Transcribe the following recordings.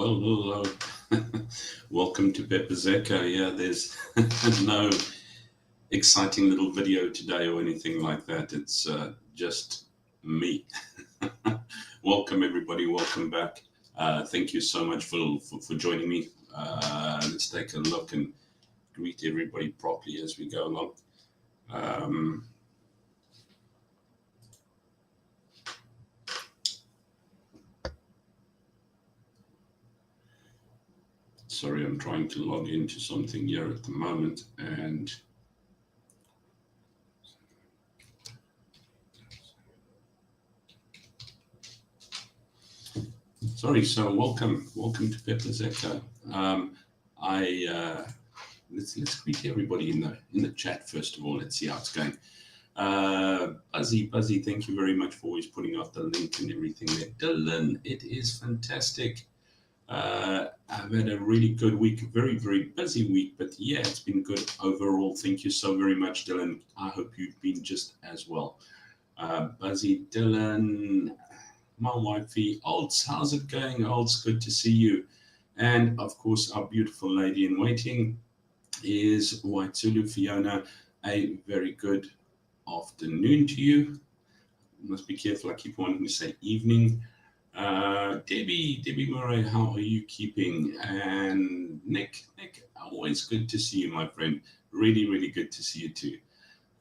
Well, hello. Welcome to Pepper's Echo. Yeah, there's no exciting little video today or anything like that. It's just me. Welcome, everybody. Welcome back. Thank you so much for joining me. Let's take a look and greet everybody properly as we go along. Sorry, I'm trying to log into something here at the moment, and sorry. So welcome to Pepper's Echo. Let's greet everybody in the chat first of all. Let's see how it's going. Buzzy, thank you very much for always putting out the link and everything there. Dylan, it is fantastic. I've had a really good week, very, very busy week, but yeah, it's been good overall. Thank you so very much, Dylan. I hope you've been just as well. Buzzy, Dylan, my wifey, Olds, how's it going? Olds, good to see you. And of course, our beautiful lady in waiting is White Zulu. Fiona, a very good afternoon to you. Must be careful, I keep wanting to say evening. Debbie Murray, how are you keeping? And Nick, always good to see you, my friend. Really, really good to see you too.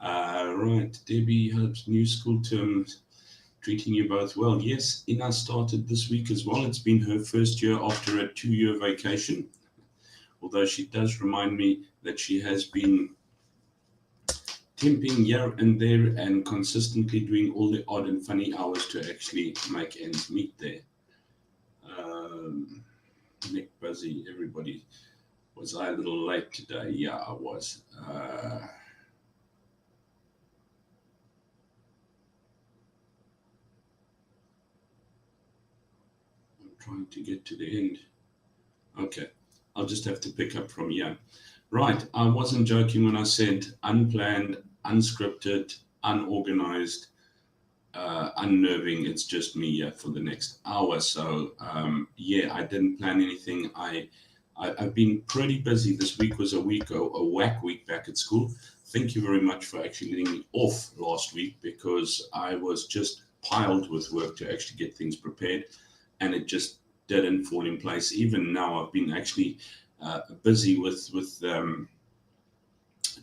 Right, Debbie, hopes new school terms treating you both well. Yes, Ina started this week as well. It's been her first year after a 2-year vacation. Although she does remind me that she has been temping here and there and consistently doing all the odd and funny hours to actually make ends meet there. Nick, Buzzy, everybody. Was I a little late today? Yeah, I was. I'm trying to get to the end. Okay, I'll just have to pick up from here. Right, I wasn't joking when I said unplanned, unscripted, unorganized, unnerving. It's just me here for the next hour. So yeah, I didn't plan anything. I've been pretty busy. This week was a whack week back at school. Thank you very much for actually letting me off last week, because I was just piled with work to actually get things prepared, and it just didn't fall in place. Even now, I've been actually busy with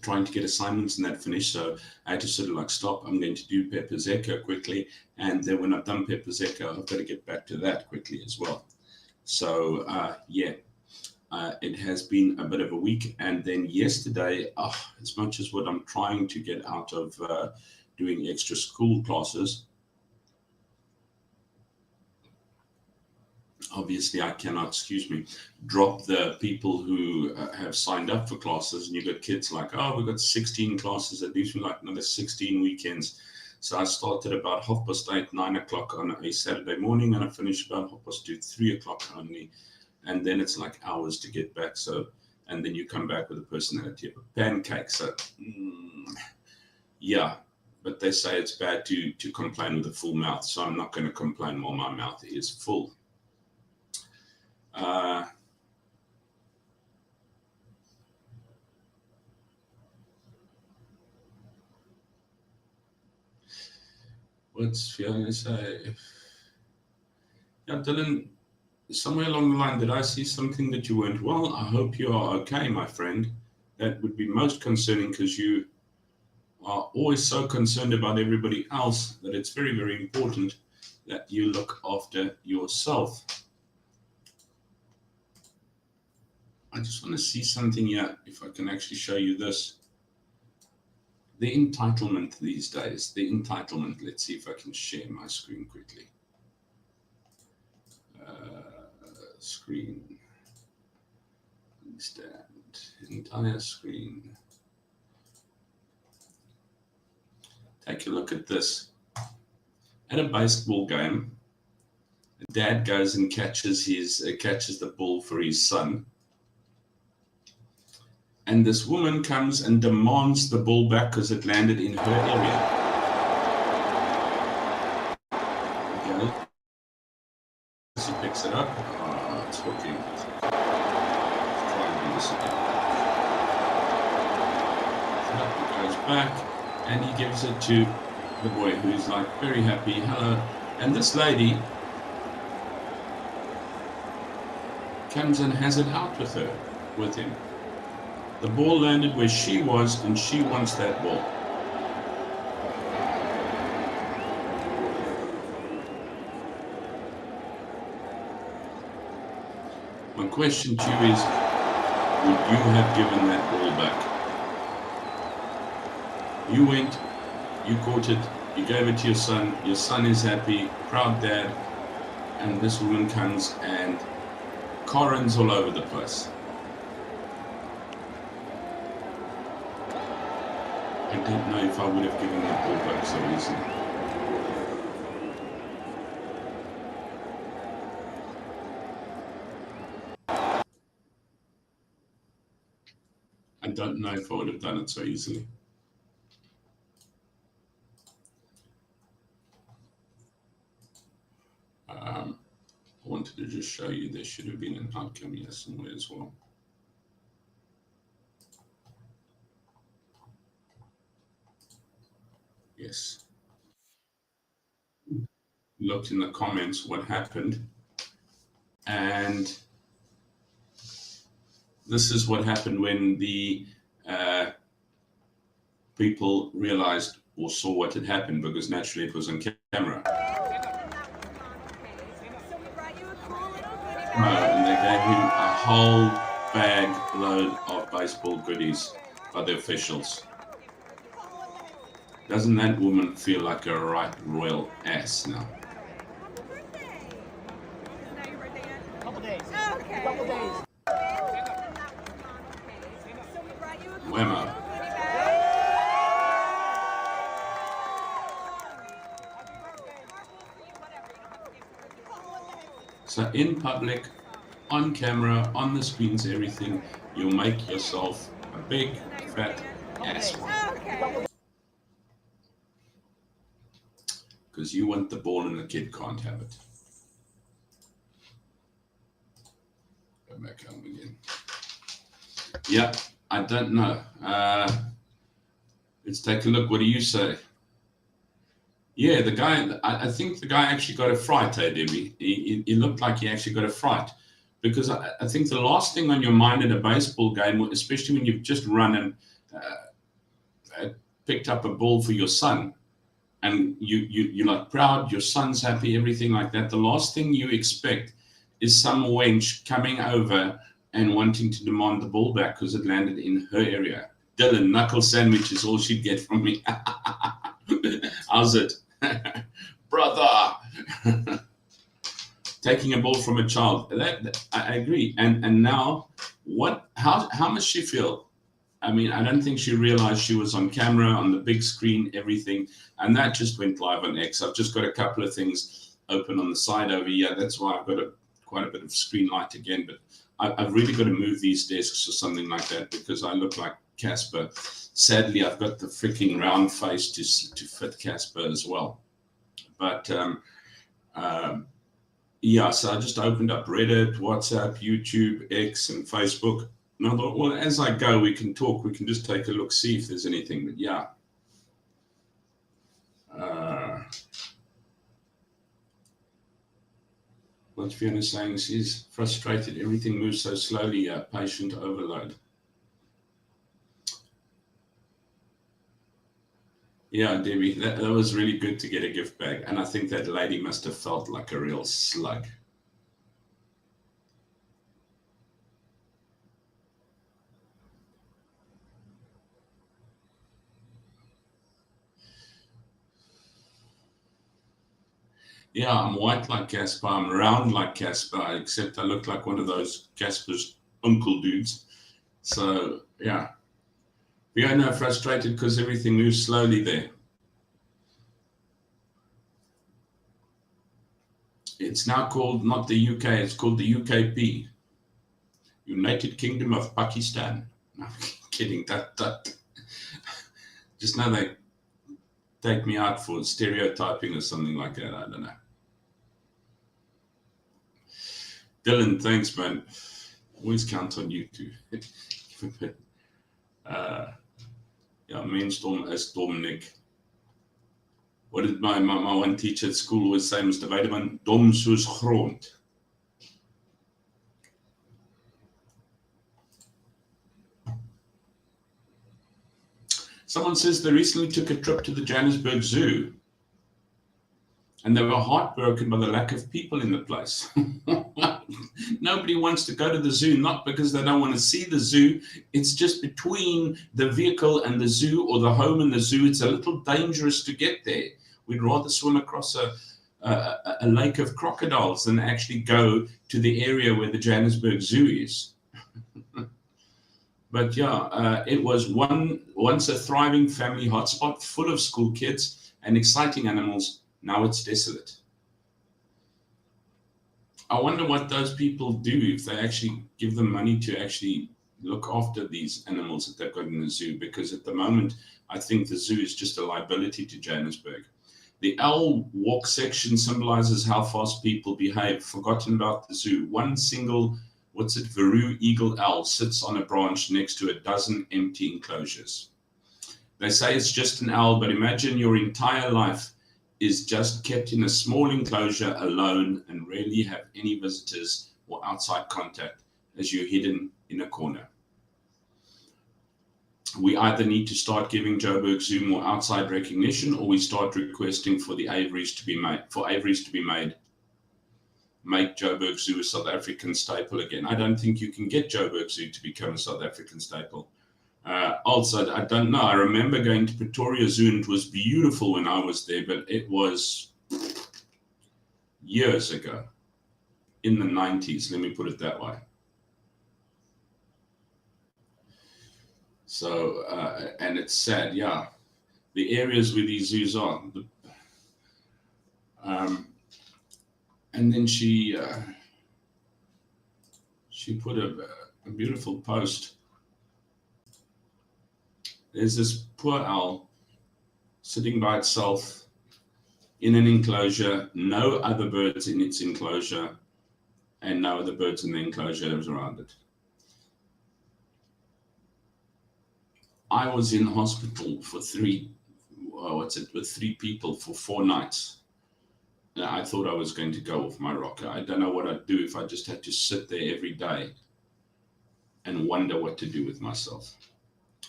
trying to get assignments and that finished, so I had to sort of like stop. I'm going to do Pepper's Echo quickly, and then when I've done Pepper's Echo, I've got to get back to that quickly as well. So yeah, it has been a bit of a week. And then yesterday, as much as what I'm trying to get out of doing extra school classes, obviously I cannot, drop the people who have signed up for classes. And you've got kids like, oh, we've got 16 classes, at least we like another 16 weekends. So I started about 8:30, 9 o'clock on a Saturday morning, and I finished about 2:30, 3 o'clock only. And then it's like hours to get back. So, and then you come back with a personality of a pancake. So yeah, but they say it's bad to complain with a full mouth. So I'm not going to complain while my mouth is full. What's Fiona say? Yeah, Dylan, somewhere along the line, did I see something that you weren't well? I hope you are okay, my friend. That would be most concerning, because you are always so concerned about everybody else that it's very, very important that you look after yourself. I just want to see something here, if I can actually show you this. The entitlement these days, let's see if I can share my screen quickly. Screen, stand, entire screen. Take a look at this. At a baseball game, dad goes and catches the ball for his son. And this woman comes and demands the ball back because it landed in her area. Okay. She picks it up. It's hooking. Let's try and do this again. So it goes back, and he gives it to the boy, who's like very happy. Hello. And this lady comes and has it out with him. The ball landed where she was, and she wants that ball. My question to you is, would you have given that ball back? You went, you caught it, you gave it to your son is happy, proud dad, and this woman comes and Corins all over the place. I don't know if I would have given that ball back so easily. I don't know if I would have done it so easily. I wanted to just show you there should have been an outcome here somewhere as well. Yes. Looked in the comments what happened, and this is what happened when the people realized or saw what had happened, because naturally it was on camera. And they gave him a whole bag load of baseball goodies by the officials. Doesn't that woman feel like a right royal ass now? Couple days. Couple days. Whammo. So in public, on camera, on the screens, everything, you'll make yourself a big, fat asshole. Because you want the ball and the kid can't have it. Go back home again. Yeah, I don't know. Let's take a look. What do you say? Yeah, the guy, I think the guy actually got a fright, Debbie. He looked like he actually got a fright. Because I think the last thing on your mind at a baseball game, especially when you've just run and picked up a ball for your son, and you're like proud, your son's happy, everything like that, the last thing you expect is some wench coming over and wanting to demand the ball back because it landed in her area. Dylan, knuckle sandwich is all she'd get from me. How's it? Brother! Taking a ball from a child. I agree. And now, how must she feel? I mean, I don't think she realized she was on camera, on the big screen, everything. And that just went live on X. I've just got a couple of things open on the side over here. That's why I've got quite a bit of screen light again. But I've really got to move these desks or something like that because I look like Casper. Sadly, I've got the freaking round face to fit Casper as well. But yeah, so I just opened up Reddit, WhatsApp, YouTube, X, and Facebook. And I thought, well, as I go, we can talk. We can just take a look, see if there's anything. But yeah. What Fiona is saying, she's frustrated. Everything moves so slowly. Patient overload. Yeah, Debbie, that was really good to get a gift bag. And I think that lady must have felt like a real slug. Yeah, I'm white like Casper. I'm round like Casper, except I look like one of those Casper's uncle dudes. So, yeah. We are now frustrated because everything moves slowly there. It's now called not the UK, it's called the UKP. United Kingdom of Pakistan. No, I'm kidding. That. Just now they take me out for stereotyping or something like that. I don't know. Dylan, thanks, man. Always count on you to give a bit. Ja, mensdom is dom, Nick. What did my one teacher at school always say, Mr. Weideman? Dom soos grond. Someone says they recently took a trip to the Johannesburg Zoo and they were heartbroken by the lack of people in the place. Nobody wants to go to the zoo, not because they don't want to see the zoo. It's just between the vehicle and the zoo, or the home and the zoo. It's a little dangerous to get there. We'd rather swim across a lake of crocodiles than actually go to the area where the Johannesburg Zoo is. But yeah, it was once a thriving family hotspot full of school kids and exciting animals. Now it's desolate. I wonder what those people do if they actually give them money to actually look after these animals that they've got in the zoo, because at the moment, I think the zoo is just a liability to Johannesburg. The owl walk section symbolizes how fast people behave. Forgotten about the zoo. One single, Veru eagle owl sits on a branch next to a dozen empty enclosures. They say it's just an owl, but imagine your entire life is just kept in a small enclosure alone and rarely have any visitors or outside contact as you're hidden in a corner. We either need to start giving Joburg Zoo more outside recognition, or we start requesting for the aviaries to be made. Make Joburg Zoo a South African staple again. I don't think you can get Joburg Zoo to become a South African staple. Also, I don't know. I remember going to Pretoria Zoo and it was beautiful when I was there, but it was years ago, in the 90s, let me put it that way. So, and it's sad, yeah. The areas where these zoos are. And then she put a beautiful post. There's this poor owl sitting by itself in an enclosure, no other birds in its enclosure, and no other birds in the enclosure around it. I was in hospital with 3 people for 4 nights. I thought I was going to go off my rocker. I don't know what I'd do if I just had to sit there every day and wonder what to do with myself.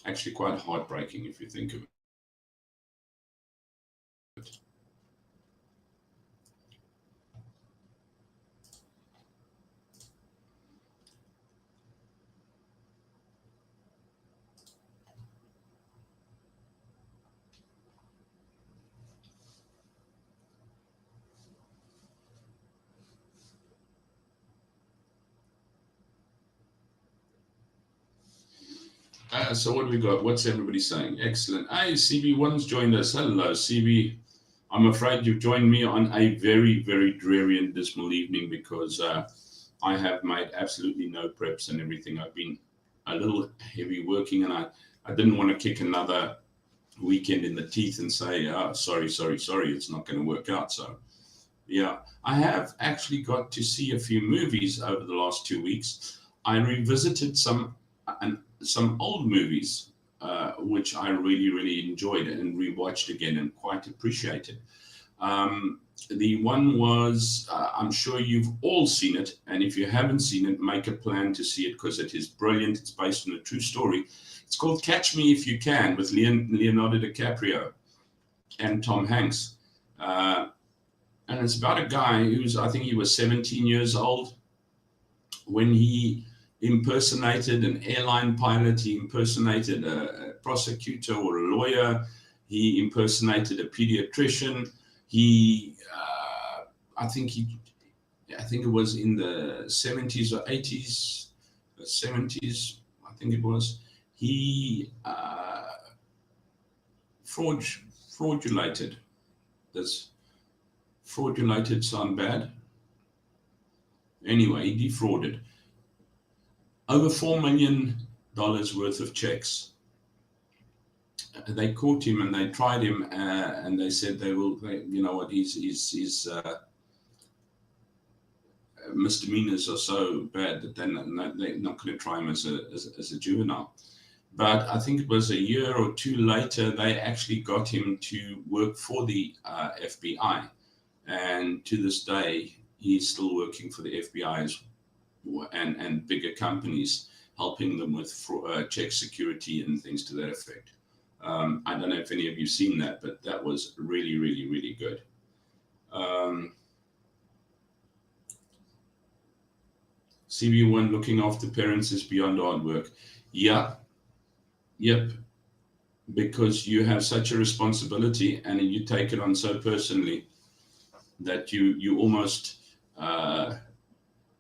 Actually quite heartbreaking if you think of it. So what do we got? What's everybody saying? Excellent. Hey, CB1's joined us. Hello, CB. I'm afraid you've joined me on a very, very dreary and dismal evening because I have made absolutely no preps and everything. I've been a little heavy working, and I didn't want to kick another weekend in the teeth and say, sorry, it's not going to work out. So, yeah, I have actually got to see a few movies over the last 2 weeks. I revisited some old movies, which I really, really enjoyed and rewatched again and quite appreciated. The one was, I'm sure you've all seen it, and if you haven't seen it, make a plan to see it because it is brilliant. It's based on a true story. It's called Catch Me If You Can with Leonardo DiCaprio and Tom Hanks. And it's about a guy I think he was 17 years old when he impersonated an airline pilot, he impersonated a prosecutor or a lawyer, he impersonated a pediatrician. I think it was in the 70s or 80s, the 70s, I think it was. He fraudulated. Does fraudulated sound bad? Anyway, he defrauded over $4 million worth of checks. They caught him and they tried him, and they said you know what, he's misdemeanors are so bad that they're not going to try him as a juvenile. But I think it was a year or two later, they actually got him to work for the FBI. And to this day, he's still working for the FBI and bigger companies, helping them with check security and things to that effect. I don't know if any of you have seen that, but that was really, really, really good. CB1, looking after parents is beyond hard work. Yeah. Yep. Because you have such a responsibility and you take it on so personally that you almost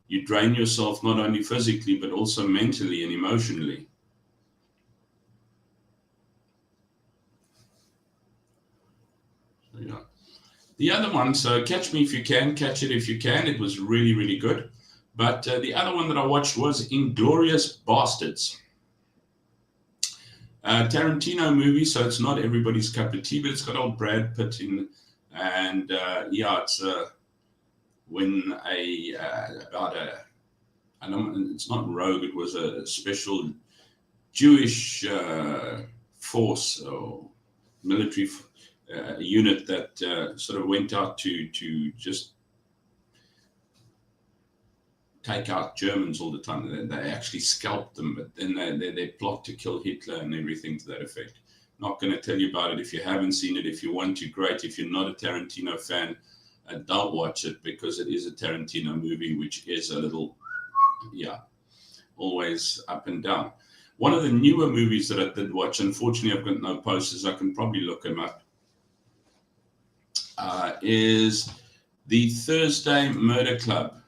you drain yourself not only physically but also mentally and emotionally. So, yeah. The other one, so Catch Me If You Can, Catch It If You Can. It was really, really good. But the other one that I watched was Inglourious Bastards. Tarantino movie, so it's not everybody's cup of tea, but it's got old Brad Pitt in, and yeah, it's when it's not rogue, it was a special Jewish force or military unit that sort of went out to just take out Germans all the time. They actually scalped them, but then they plot to kill Hitler and everything to that effect. Not going to tell you about it. If you haven't seen it, if you want to, great. If you're not a Tarantino fan, don't watch it, because it is a Tarantino movie, which is a little, yeah, always up and down. One of the newer movies that I did watch, unfortunately I've got no posters, I can probably look them up, is the Thursday Murder Club.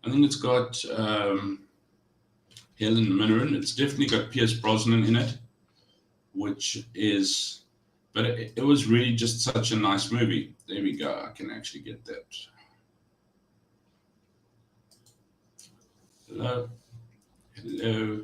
I think it's got Helen Mirren. It's definitely got Pierce Brosnan in it, which is, but it was really just such a nice movie. There we go. I can actually get that. Hello. Hello.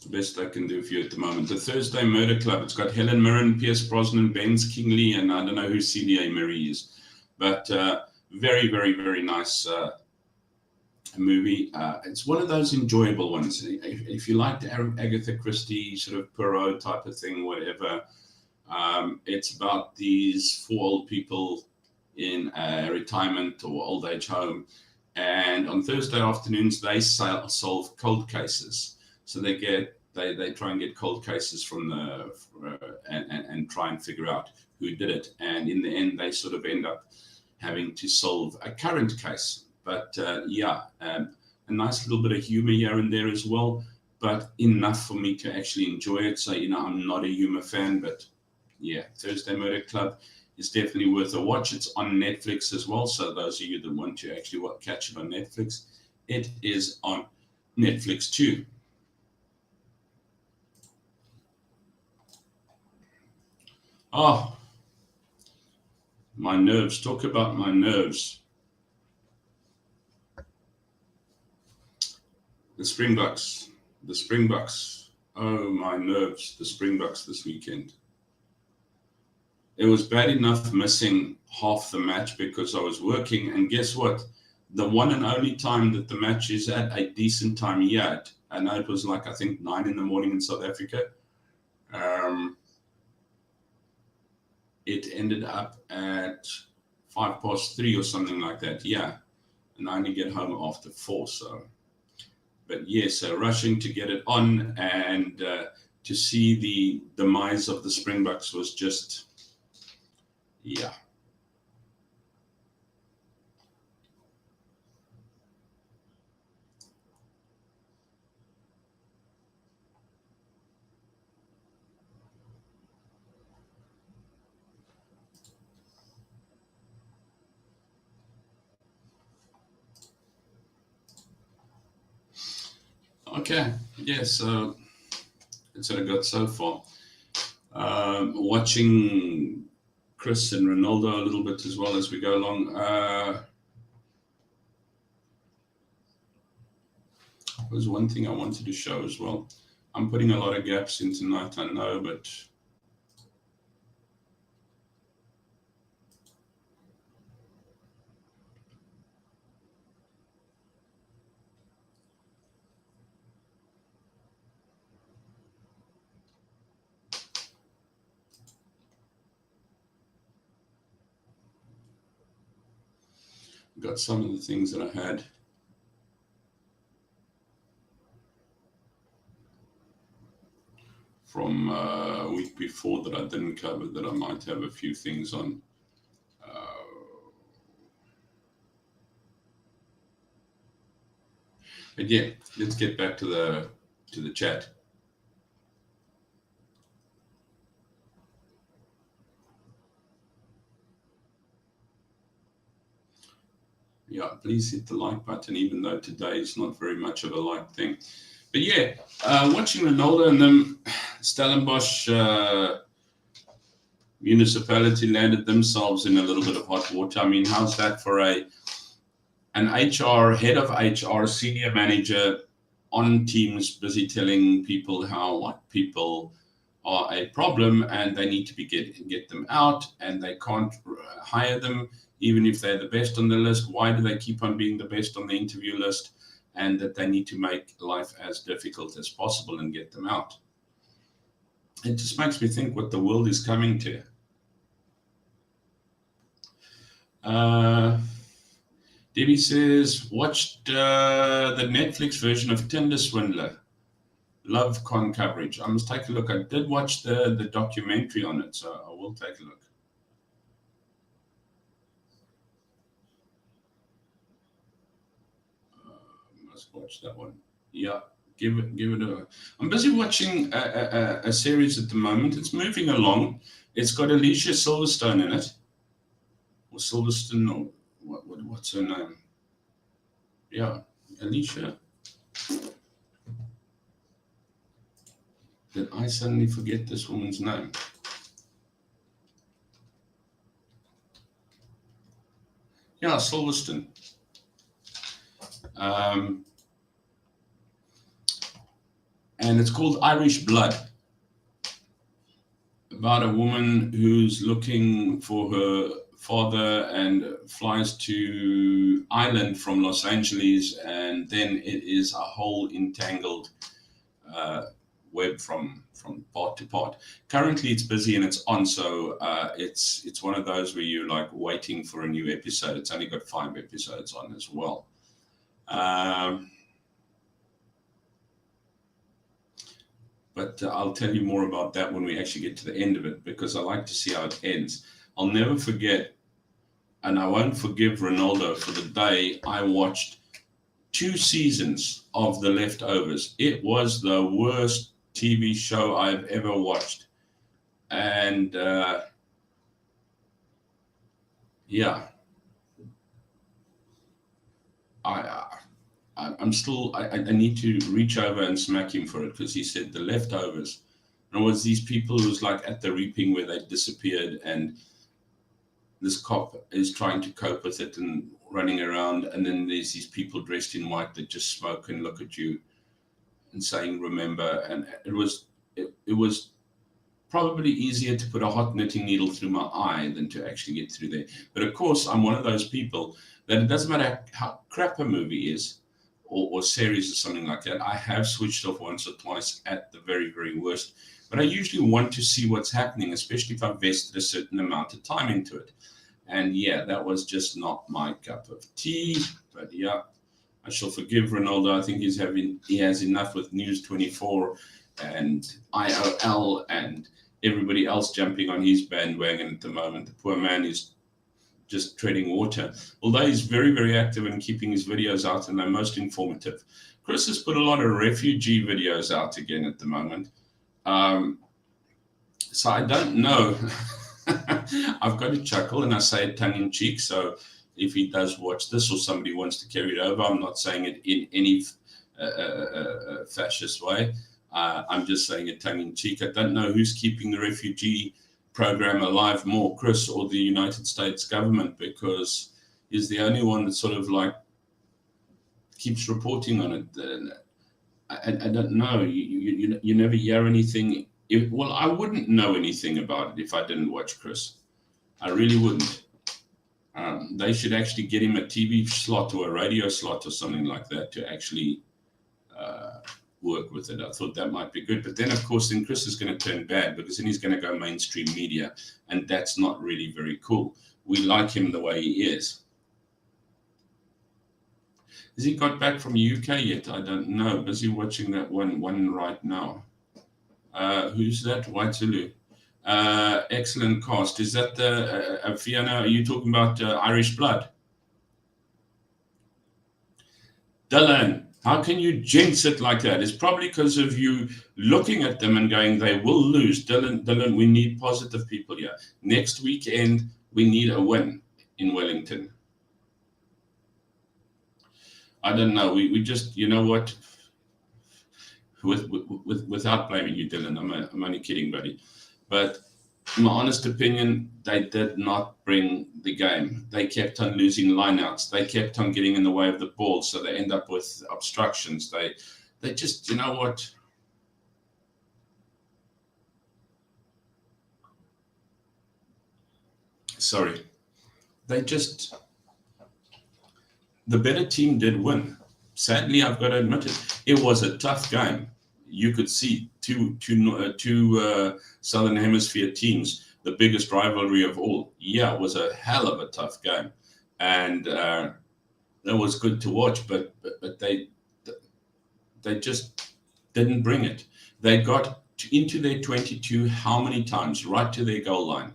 The best I can do for you at the moment. The Thursday Murder Club. It's got Helen Mirren, Pierce Brosnan, Ben Kingsley, and I don't know who C.D.A. Murray is, but very, very, very nice movie. It's one of those enjoyable ones. If you like the Agatha Christie sort of Poirot type of thing, whatever, it's about these four old people in a retirement or old age home, and on Thursday afternoons they solve cold cases. So they try and get cold cases from and try and figure out who did it. And in the end, they sort of end up having to solve a current case. But yeah, a nice little bit of humor here and there as well, but enough for me to actually enjoy it. So, I'm not a humor fan, but yeah, Thursday Murder Club is definitely worth a watch. It's on Netflix as well. So those of you that want to actually catch it on Netflix, it is on Netflix too. Oh, my nerves. Talk about my nerves. The Springboks. Oh, my nerves. The Springboks this weekend. It was bad enough missing half the match because I was working. And guess what? The one and only time that the match is at a decent time yet, I know it was like, I think 9 in the morning in South Africa. It ended up at 3:05 or something like that. Yeah. And I only get home after 4. So, but yes, rushing to get it on and to see the demise of the Springboks was just, yeah. Okay, yeah, so that's what I got so far. Watching Chris and Renaldo a little bit as well as we go along. Was one thing I wanted to show as well. I'm putting a lot of gaps in tonight, I know, but got some of the things that I had from a week before that I didn't cover that I might have a few things on. But yeah, let's get back to the chat. Yeah, please hit the like button, even though today is not very much of a like thing. But yeah, watching Renaldo and them, Stellenbosch municipality landed themselves in a little bit of hot water. I mean, how's that for an HR, head of HR, senior manager on Teams busy telling people how what people are a problem and they need to be get them out and they can't hire them even if they're the best on the list. Why do they keep on being the best on the interview list? And that they need to make life as difficult as possible and get them out. It just makes me think what the world is coming to. Debbie says, watched the Netflix version of Tinder Swindler. Love con coverage. I must take a look. I did watch the documentary on it, so I will take a look. Must watch that one. Yeah, give it a. I'm busy watching a series at the moment. It's moving along. It's got Alicia Silverstone in it, or Silverstone, or what's her name? Yeah, Alicia. Did I suddenly forget this woman's name? Yeah, Silverstone. And it's called Irish Blood, about a woman who's looking for her father and flies to Ireland from Los Angeles, and then it is a whole entangled web from part to part. Currently it's busy and it's on, so it's one of those where you're like waiting for a new episode. It's only got 5 episodes on as well. But I'll tell you more about that when we actually get to the end of it, because I like to see how it ends. I'll never forget, and I won't forgive Renaldo for the day I watched 2 seasons of The Leftovers. It was the worst TV show I've ever watched. And yeah, I need to reach over and smack him for it, because he said The Leftovers. And it was these people who was like at the reaping where they disappeared, and this cop is trying to cope with it and running around, and then there's these people dressed in white that just smoke and look at you and saying remember. And it was probably easier to put a hot knitting needle through my eye than to actually get through there. But of course, I'm one of those people that it doesn't matter how crap a movie is or series or something like that. I have switched off once or twice at the very, very worst. But I usually want to see what's happening, especially if I've vested a certain amount of time into it. And yeah, that was just not my cup of tea. But yeah, I shall forgive Renaldo. I think he has enough with News 24 and IOL and everybody else jumping on his bandwagon at the moment. The poor man is just treading water, although he's very, very active in keeping his videos out, and they're most informative. Chris has put a lot of refugee videos out again at the moment. So I don't know. I've got to chuckle, and I say it tongue in cheek. So if he does watch this or somebody wants to carry it over, I'm not saying it in any fascist way. I'm just saying it tongue in cheek. I don't know who's keeping the refugee program alive more, Chris or the United States government, because he's the only one that sort of like keeps reporting on it. I don't know. You never hear anything. Well, I wouldn't know anything about it if I didn't watch Chris. I really wouldn't. They should actually get him a TV slot or a radio slot or something like that to actually work with it. I thought that might be good. But then, of course, then Chris is going to turn bad, because then he's going to go mainstream media, and that's not really very cool. We like him the way he is. Has he got back from UK yet? I don't know. Busy watching that one right now. Who's that? White Zulu. Excellent cast. Is that the Fiona? Are you talking about Irish Blood? Dylan, how can you jinx it like that? It's probably because of you looking at them and going, they will lose. Dylan, we need positive people here. Next weekend, we need a win in Wellington. I don't know. We just, you know what? Without blaming you, Dylan, I'm only kidding, buddy. But in my honest opinion, they did not bring the game. They kept on losing lineouts. They kept on getting in the way of the ball, so they end up with obstructions. They just, you know what? Sorry. The better team did win. Sadly, I've got to admit it. It was a tough game. You could see two Southern Hemisphere teams, the biggest rivalry of all. Yeah, it was a hell of a tough game, and that was good to watch. But they just didn't bring it. They got into their 22 how many times? Right to their goal line,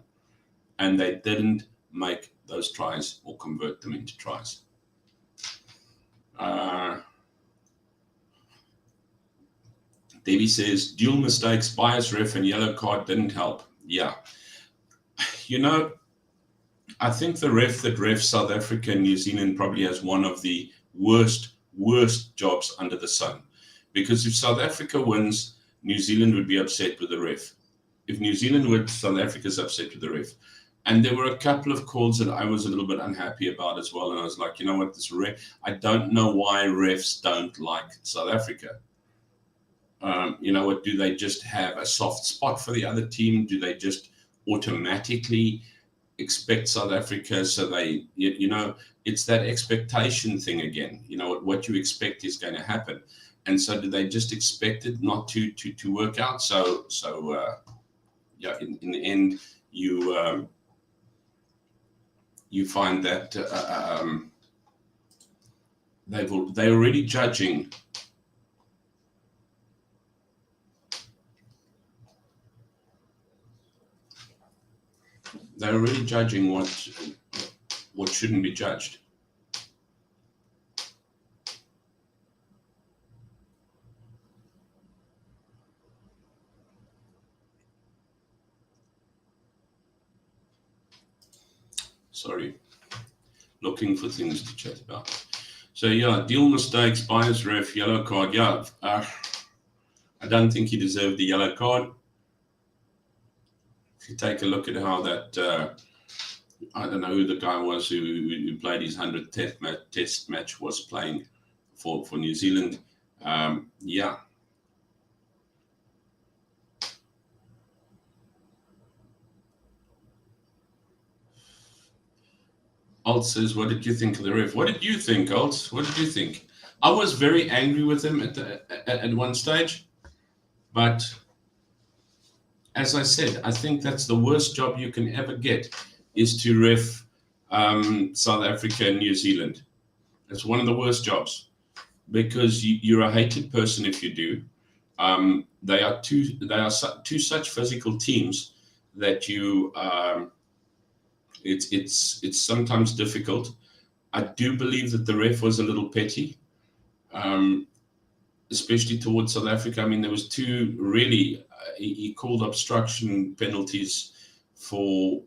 and they didn't make those tries or convert them into tries. Davey says, dual mistakes, bias ref, and yellow card didn't help. Yeah. You know, I think the ref that refs South Africa and New Zealand probably has one of the worst jobs under the sun. Because if South Africa wins, New Zealand would be upset with the ref. If New Zealand wins, South Africa's upset with the ref. And there were a couple of calls that I was a little bit unhappy about as well. And I was like, you know what, this ref, I don't know why refs don't like South Africa. You know what, do they just have a soft spot for the other team? Do they just automatically expect South Africa? So they, you know, it's that expectation thing again. You know, what you expect is going to happen. And so do they just expect it not to work out? So yeah, in the end, you find that they're already judging. They're already judging what shouldn't be judged. Sorry, looking for things to chat about. So yeah, deal mistakes, bias ref, yellow card. Yeah, I don't think he deserved the yellow card. If you take a look at how that, I don't know who the guy was who played his 100th test match was playing for New Zealand. Yeah. Alt says, what did you think of the ref? What did you think, Alt? What did you think? I was very angry with him at one stage, but as I said, I think that's the worst job you can ever get, is to ref South Africa and New Zealand. It's one of the worst jobs, because you're a hated person if you do. They are two such physical teams that you. It's sometimes difficult. I do believe that the ref was a little petty, especially towards South Africa. I mean, there was two really. He called obstruction penalties for,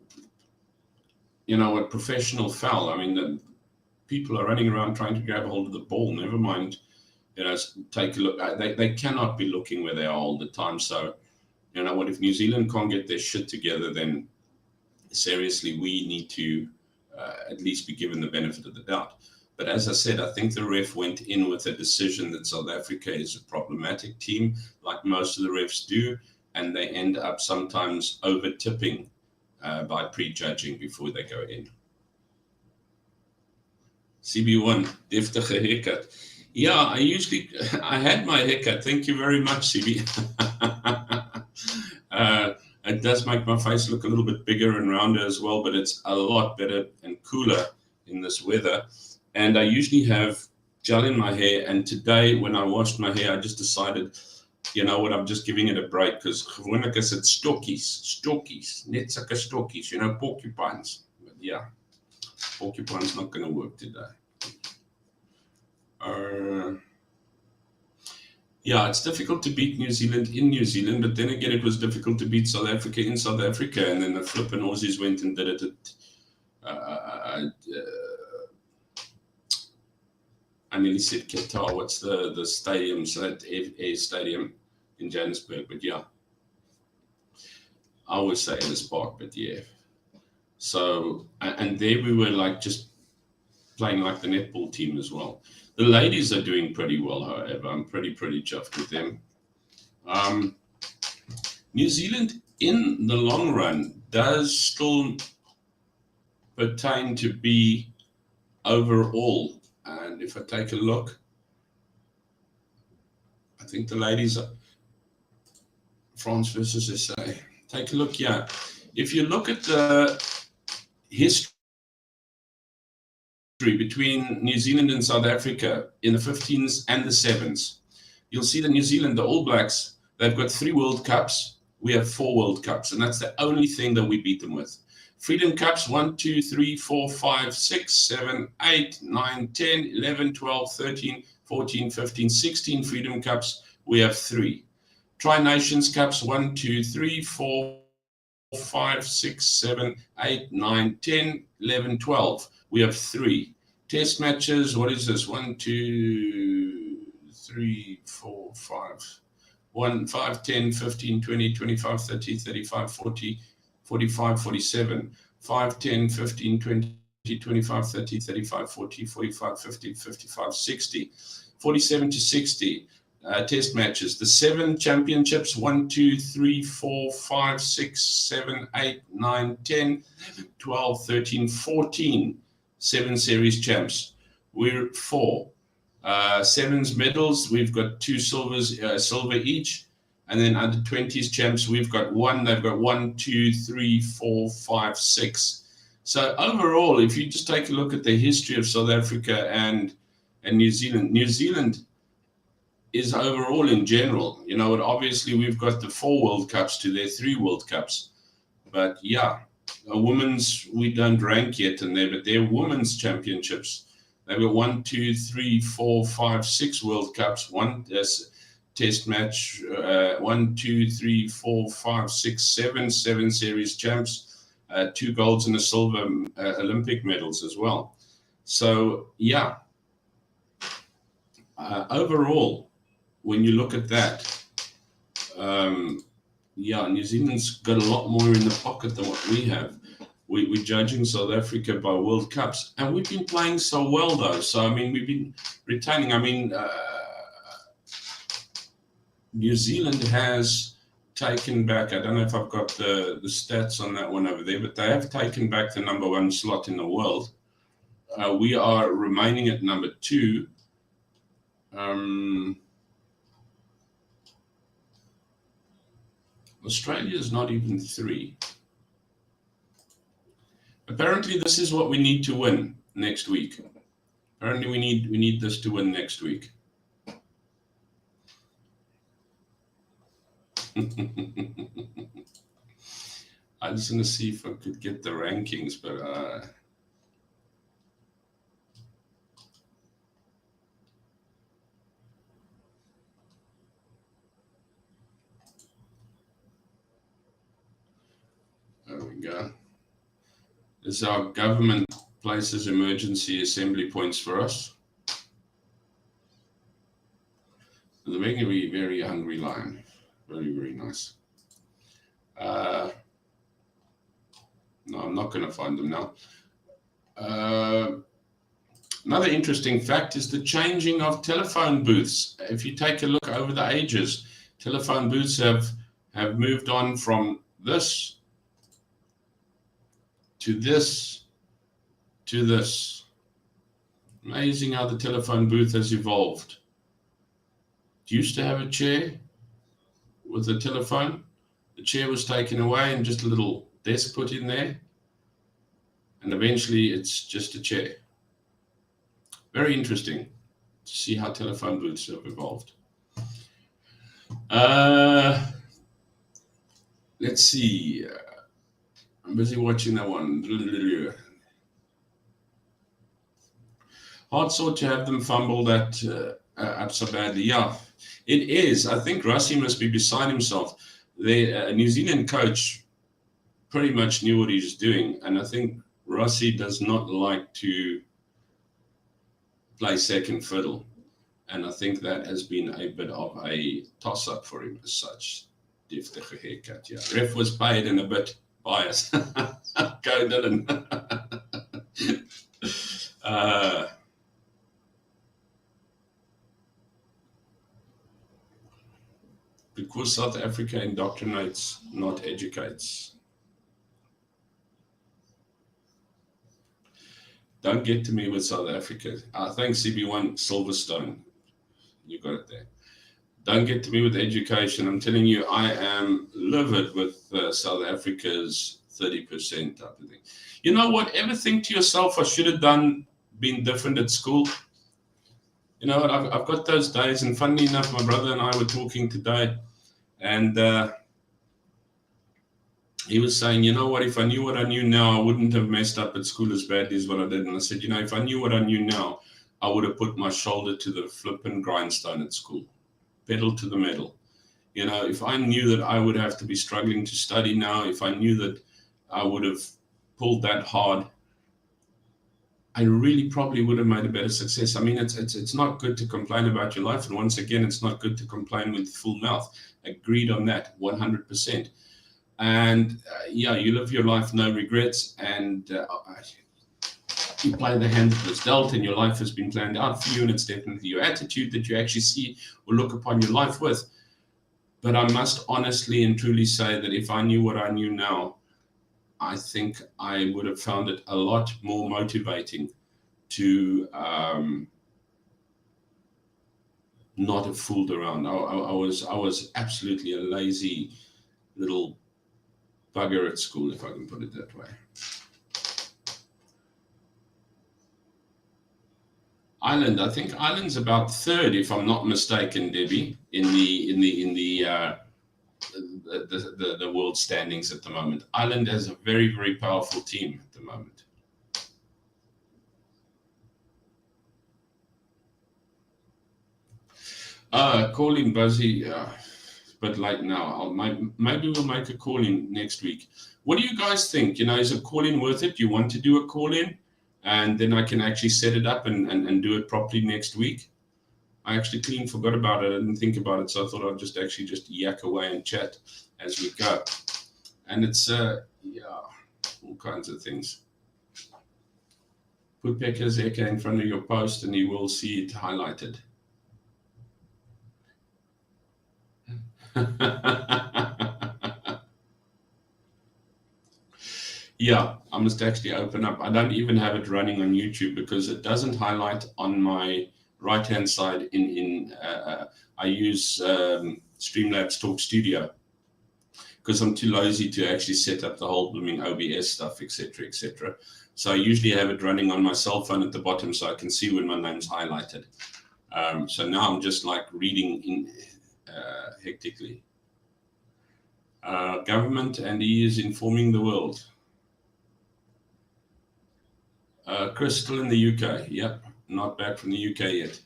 you know, a professional foul. I mean, the people are running around trying to grab hold of the ball. Never mind, you know, take a look. They cannot be looking where they are all the time. So you know what, if New Zealand can't get their shit together, then seriously, we need to at least be given the benefit of the doubt. But as I said, I think the ref went in with a decision that South Africa is a problematic team, like most of the refs do, and they end up sometimes over-tipping by prejudging before they go in. CB1, deftige haircut. Yeah, I had my haircut. Thank you very much, CB. It does make my face look a little bit bigger and rounder as well, but it's a lot better and cooler in this weather. And I usually have gel in my hair. And today, when I washed my hair, I just decided, you know what, I'm just giving it a break, because gewoonlik is it stokkies, net sulke stokkies, you know, porcupines. But yeah, porcupine's not going to work today. Yeah, it's difficult to beat New Zealand in New Zealand, but then again, it was difficult to beat South Africa in South Africa, and then the flippin' Aussies went and did it at, I nearly said Qatar. What's the stadium? So that Air Stadium in Johannesburg, but yeah. I always say Ellis Park, but yeah. So, and there we were like just playing like the netball team as well. The ladies are doing pretty well, however. I'm pretty chuffed with them. New Zealand, in the long run, does still pertain to be overall. And if I take a look, I think the ladies are France versus SA. Take a look here. If you look at the history between New Zealand and South Africa in the 15s and the 7s, you'll see that New Zealand, the All Blacks, they've got 3 World Cups. We have 4 World Cups, and that's the only thing that we beat them with. Freedom Cups, 1, 2, 3, 4, 5, 6, 7, 8, 9, 10, 11, 12, 13, 14, 15, 16 Freedom Cups. We have 3. Tri-Nations Cups, 1, 2, 3, 4, 5, 6, 7, 8, 9, 10, 11, 12. We have 3. Test matches, what is this? 1, 2, 3, 4, 5. 1, 5, 10, 15, 20, 25, 30, 35, 40, 45, 47. 5, 10, 15, 20, 25, 30, 35, 40, 45, 50, 55, 60. 47 to 60. Test matches. The 7 championships, 1, 2, 3, 4, 5, 6, 7, 8, 9, 10, 12, 13, 14 7 series champs. We're 4. 7s medals, we've got 2 silver each. And then under 20s champs, we've got 1. They've got 1, 2, 3, 4, 5, 6. So overall, if you just take a look at the history of South Africa and New Zealand is overall in general, you know, and obviously we've got the 4 World Cups to their 3 World Cups. But yeah, women's, we don't rank yet in there, but they're women's championships. They've got 1, 2, 3, 4, 5, 6 World Cups, 1 test match, 1, 2, 3, 4, 5, 6, 7 series champs, 2 golds and a silver Olympic medals as well. So yeah, overall, when you look at that, yeah, New Zealand's got a lot more in the pocket than what we have. We're judging South Africa by World Cups, and we've been playing so well, though. So, I mean, we've been retaining. I mean, New Zealand has taken back, I don't know if I've got the stats on that one over there, but they have taken back the number 1 slot in the world. We are remaining at number 2. Australia is not even 3. Apparently, this is what we need to win next week. Apparently, we need this to win next week. I just want to see if I could get the rankings, but there we go. This is our government places emergency assembly points for us. The very, very hungry lion. Very, very nice. No, I'm not going to find them now. Another interesting fact is the changing of telephone booths. If you take a look over the ages, telephone booths have moved on from this to this to this. Amazing how the telephone booth has evolved. You used to have a chair with a telephone. The chair was taken away and just a little desk put in there. And eventually it's just a chair. Very interesting to see how telephone booths have evolved. Let's see. I'm busy watching that one. Hard sort to have them fumble that up so badly. Yeah, it is. I think Rossi must be beside himself. The New Zealand coach pretty much knew what he was doing, and I think Rossi does not like to play second fiddle, and I think that has been a bit of a toss-up for him as such. Deftige haircut, yeah. Ref was paid and a bit biased. Go, Dylan. Because South Africa indoctrinates, not educates. Don't get to me with South Africa. Thanks, CB1 Silverstone. You got it there. Don't get to me with education. I'm telling you, I am livid with South Africa's 30% type of thing. You know what? Ever think to yourself, I should have been different at school? You know what? I've got those days, and funnily enough, my brother and I were talking today, and he was saying, you know what, if I knew what I knew now, I wouldn't have messed up at school as badly as what I did. And I said, you know, if I knew what I knew now, I would have put my shoulder to the flipping grindstone at school, pedal to the metal. You know, if I knew that I would have to be struggling to study now, if I knew that I would have pulled that hard, I really probably would have made a better success. I mean, it's not good to complain about your life. And once again, it's not good to complain with full mouth. Agreed on that, 100%. And yeah, you live your life, no regrets, and you play the hand that was dealt, and your life has been planned out for you, and it's definitely your attitude that you actually see or look upon your life with. But I must honestly and truly say that if I knew what I knew now, I think I would have found it a lot more motivating to not have fooled around. I was absolutely a lazy little bugger at school, if I can put it that way. Ireland, I think Ireland's about third, if I'm not mistaken, Debbie, in the world standings at the moment. Ireland has a very, very powerful team at the moment. Calling Buzzy, but late now. Maybe we'll make a call-in next week. What do you guys think? You know, is a call-in worth it? Do you want to do a call-in? And then I can actually set it up and do it properly next week. I actually clean forgot about it. I didn't think about it, so I thought I'd just yak away and chat as we go. And it's, yeah, all kinds of things. Put Pekka's Eka in front of your post and you will see it highlighted. Yeah, I must actually open up. I don't even have it running on YouTube because it doesn't highlight on my right-hand side. I use Streamlabs Talk Studio because I'm too lazy to actually set up the whole blooming OBS stuff, etc., etc. So I usually have it running on my cell phone at the bottom so I can see when my name's highlighted. So now I'm just like reading in hectically. Government and he is informing the world. Chris still in the UK. Yep, not back from the UK yet.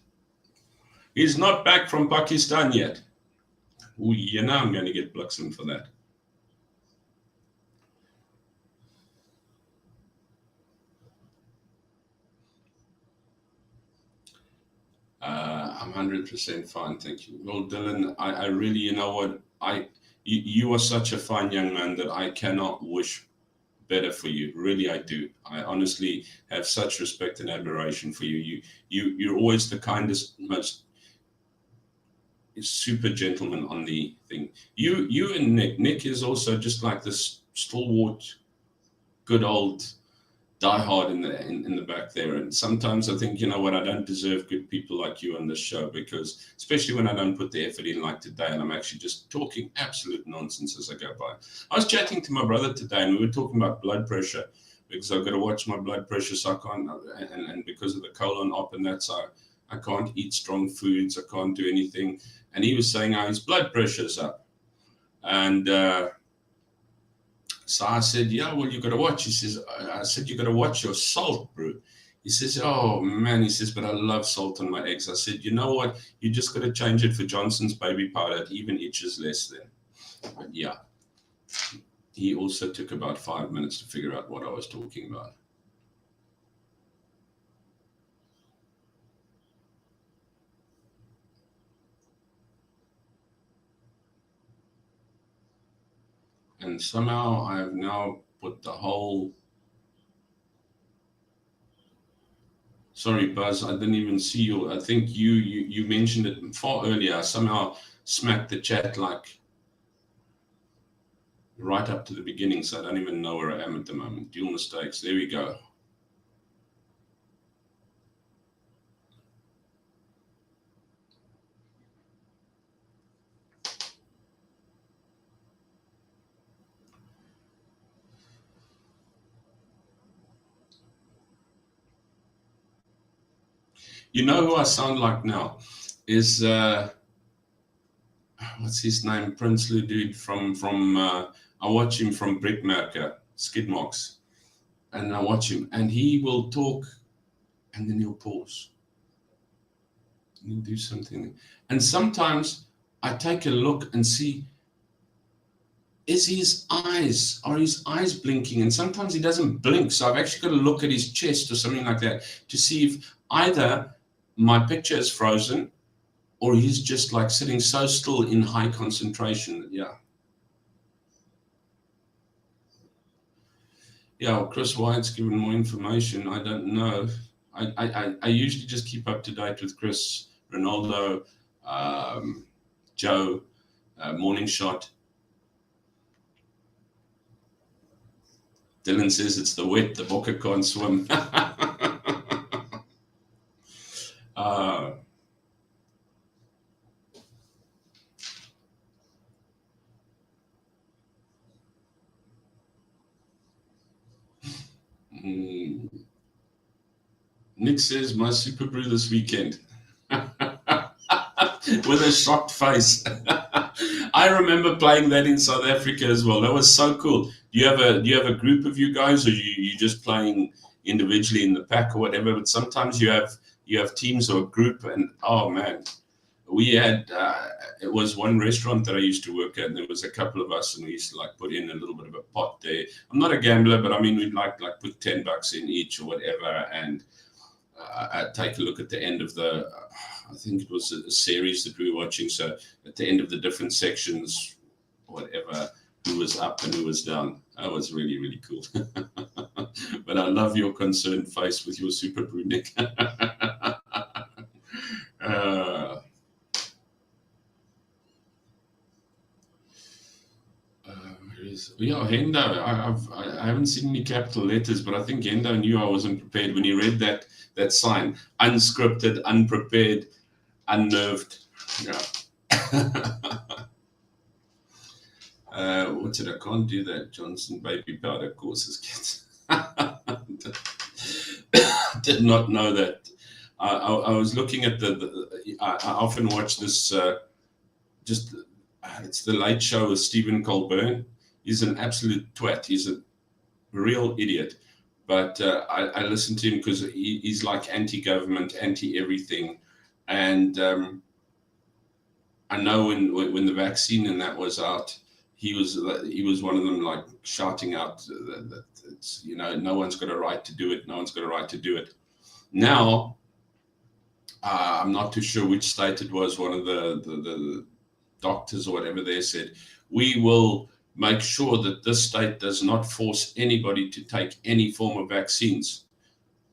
He's not back from Pakistan yet. Ooh, you know I'm going to get Bluxen for that. I'm 100% fine, thank you. Well, Dylan, I really, you know what, You are such a fine young man that I cannot wish better for you. Really, I do. I honestly have such respect and admiration for you. You're always the kindest, most super gentleman on the thing. You and Nick is also just like this stalwart, good old diehard in the back there. And sometimes I think, you know what, I don't deserve good people like you on this show, because especially when I don't put the effort in like today, and I'm actually just talking absolute nonsense as I go by. I was chatting to my brother today, and we were talking about blood pressure, because I've got to watch my blood pressure, so I can't, and because of the colon op and that, so I can't eat strong foods, I can't do anything. And he was saying how his blood pressure's up. And so I said, yeah, well, you got to watch. He says, I said, you got to watch your salt, bro. He says, oh, man, he says, but I love salt on my eggs. I said, you know what? You just got to change it for Johnson's baby powder. It even itches less then. But yeah, he also took about 5 minutes to figure out what I was talking about. And somehow I have now put the whole... Sorry, Buzz, I didn't even see you. I think you mentioned it far earlier. I somehow smacked the chat like right up to the beginning, so I don't even know where I am at the moment. Dual mistakes. There we go. You know who I sound like now? Is what's his name? Prince dude from I watch him from Brickmerker, Skidmarks, and I watch him, and he will talk, and then he'll pause, and he'll do something, and sometimes I take a look and see, are his eyes blinking? And sometimes he doesn't blink, so I've actually got to look at his chest or something like that to see if either my picture is frozen or he's just like sitting so still in high concentration. Yeah, well, Chris Wyatt's given more information. I don't know. I usually just keep up to date with Chris, Renaldo, Joe, Morningshot. Dylan says it's the wet, the bokker can't swim. Nick says, my super brew this weekend. With a shocked face. I remember playing that in South Africa as well. That was so cool. Do you have a group of you guys, or you just playing individually in the pack or whatever? But sometimes you have teams or a group, and oh man, we had it was one restaurant that I used to work at, and there was a couple of us, and we used to like put in a little bit of a pot there. I'm not a gambler, but I mean we'd like put $10 in each or whatever, and I'd take a look at the end of the. I think it was a series that we were watching. So at the end of the different sections, whatever, who was up and who was down. That was really, really cool. But I love your concerned face with your super brew, Nick. Hendo. I haven't seen any capital letters, but I think Hendo knew I wasn't prepared when he read that sign. Unscripted, unprepared, unnerved. Yeah. What's it? I can't do that. Johnson baby powder causes kids. Did not know that. I was looking at I often watch this. It's the Late Show with Stephen Colbert. He's an absolute twat. He's a real idiot. But I listen to him because he's like anti-government, anti-everything. And I know when the vaccine and that was out, he was one of them, like shouting out that it's, no one's got a right to do it. No one's got a right to do it. Now, I'm not too sure which state it was. One of the doctors or whatever there said, we will make sure that this state does not force anybody to take any form of vaccines.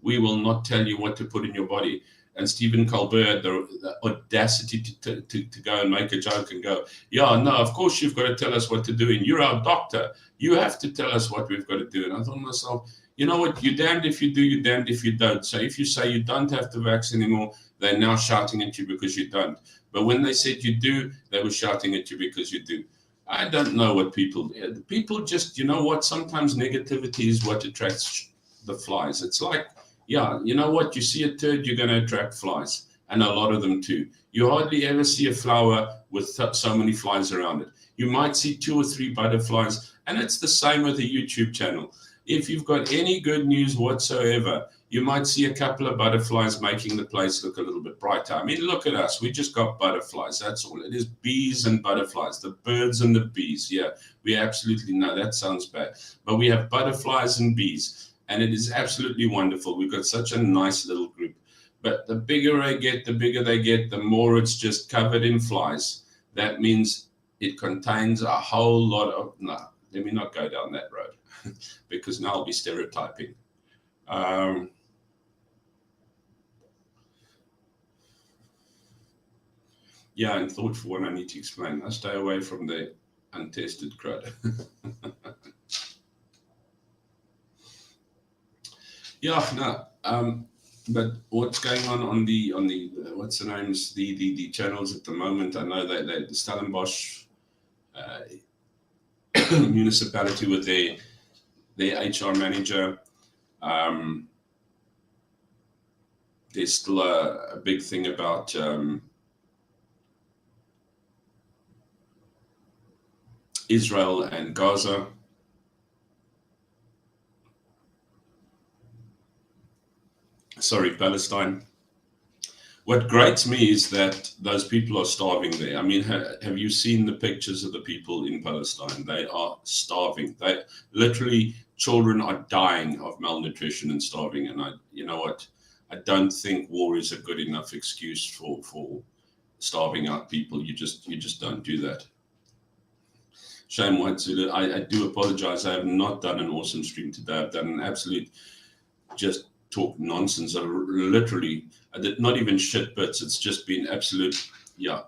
We will not tell you what to put in your body. And Stephen Colbert had the audacity to go and make a joke and go, yeah, no, of course you've got to tell us what to do. And you're our doctor. You have to tell us what we've got to do. And I thought to myself, you know what? You're damned if you do, you're damned if you don't. So if you say you don't have to vaccine anymore, they're now shouting at you because you don't. But when they said you do, they were shouting at you because you do. I don't know what people just, you know what? Sometimes negativity is what attracts the flies. It's like, yeah, you know what? You see a turd, you're going to attract flies, and a lot of them too. You hardly ever see a flower with so many flies around it. You might see 2 or 3 butterflies, and it's the same with a YouTube channel. If you've got any good news whatsoever, you might see a couple of butterflies making the place look a little bit brighter. I mean, look at us. We just got butterflies. That's all. It is bees and butterflies, the birds and the bees. Yeah, we absolutely know that sounds bad. But we have butterflies and bees. And it is absolutely wonderful. We've got such a nice little group. But the bigger they get, the more it's just covered in flies. That means it contains a whole lot of... No, let me not go down that road because now I'll be stereotyping. Yeah, and thought for one I need to explain. I stay away from the untested crowd. Yeah, no. But what's going on the what's the names, the channels at the moment? I know that the Stellenbosch municipality with their HR manager. There's still a big thing about Israel and Gaza. Sorry, Palestine. What grates me is that those people are starving there. I mean, have you seen the pictures of the people in Palestine? They are starving. They literally, children are dying of malnutrition and starving. And you know what? I don't think war is a good enough excuse for starving out people. You just don't do that. Shame, White Zulu. I do apologize. I have not done an awesome stream today. I've done an absolute just talk nonsense. I literally, I did not even shit bits. It's just been absolute, yeah.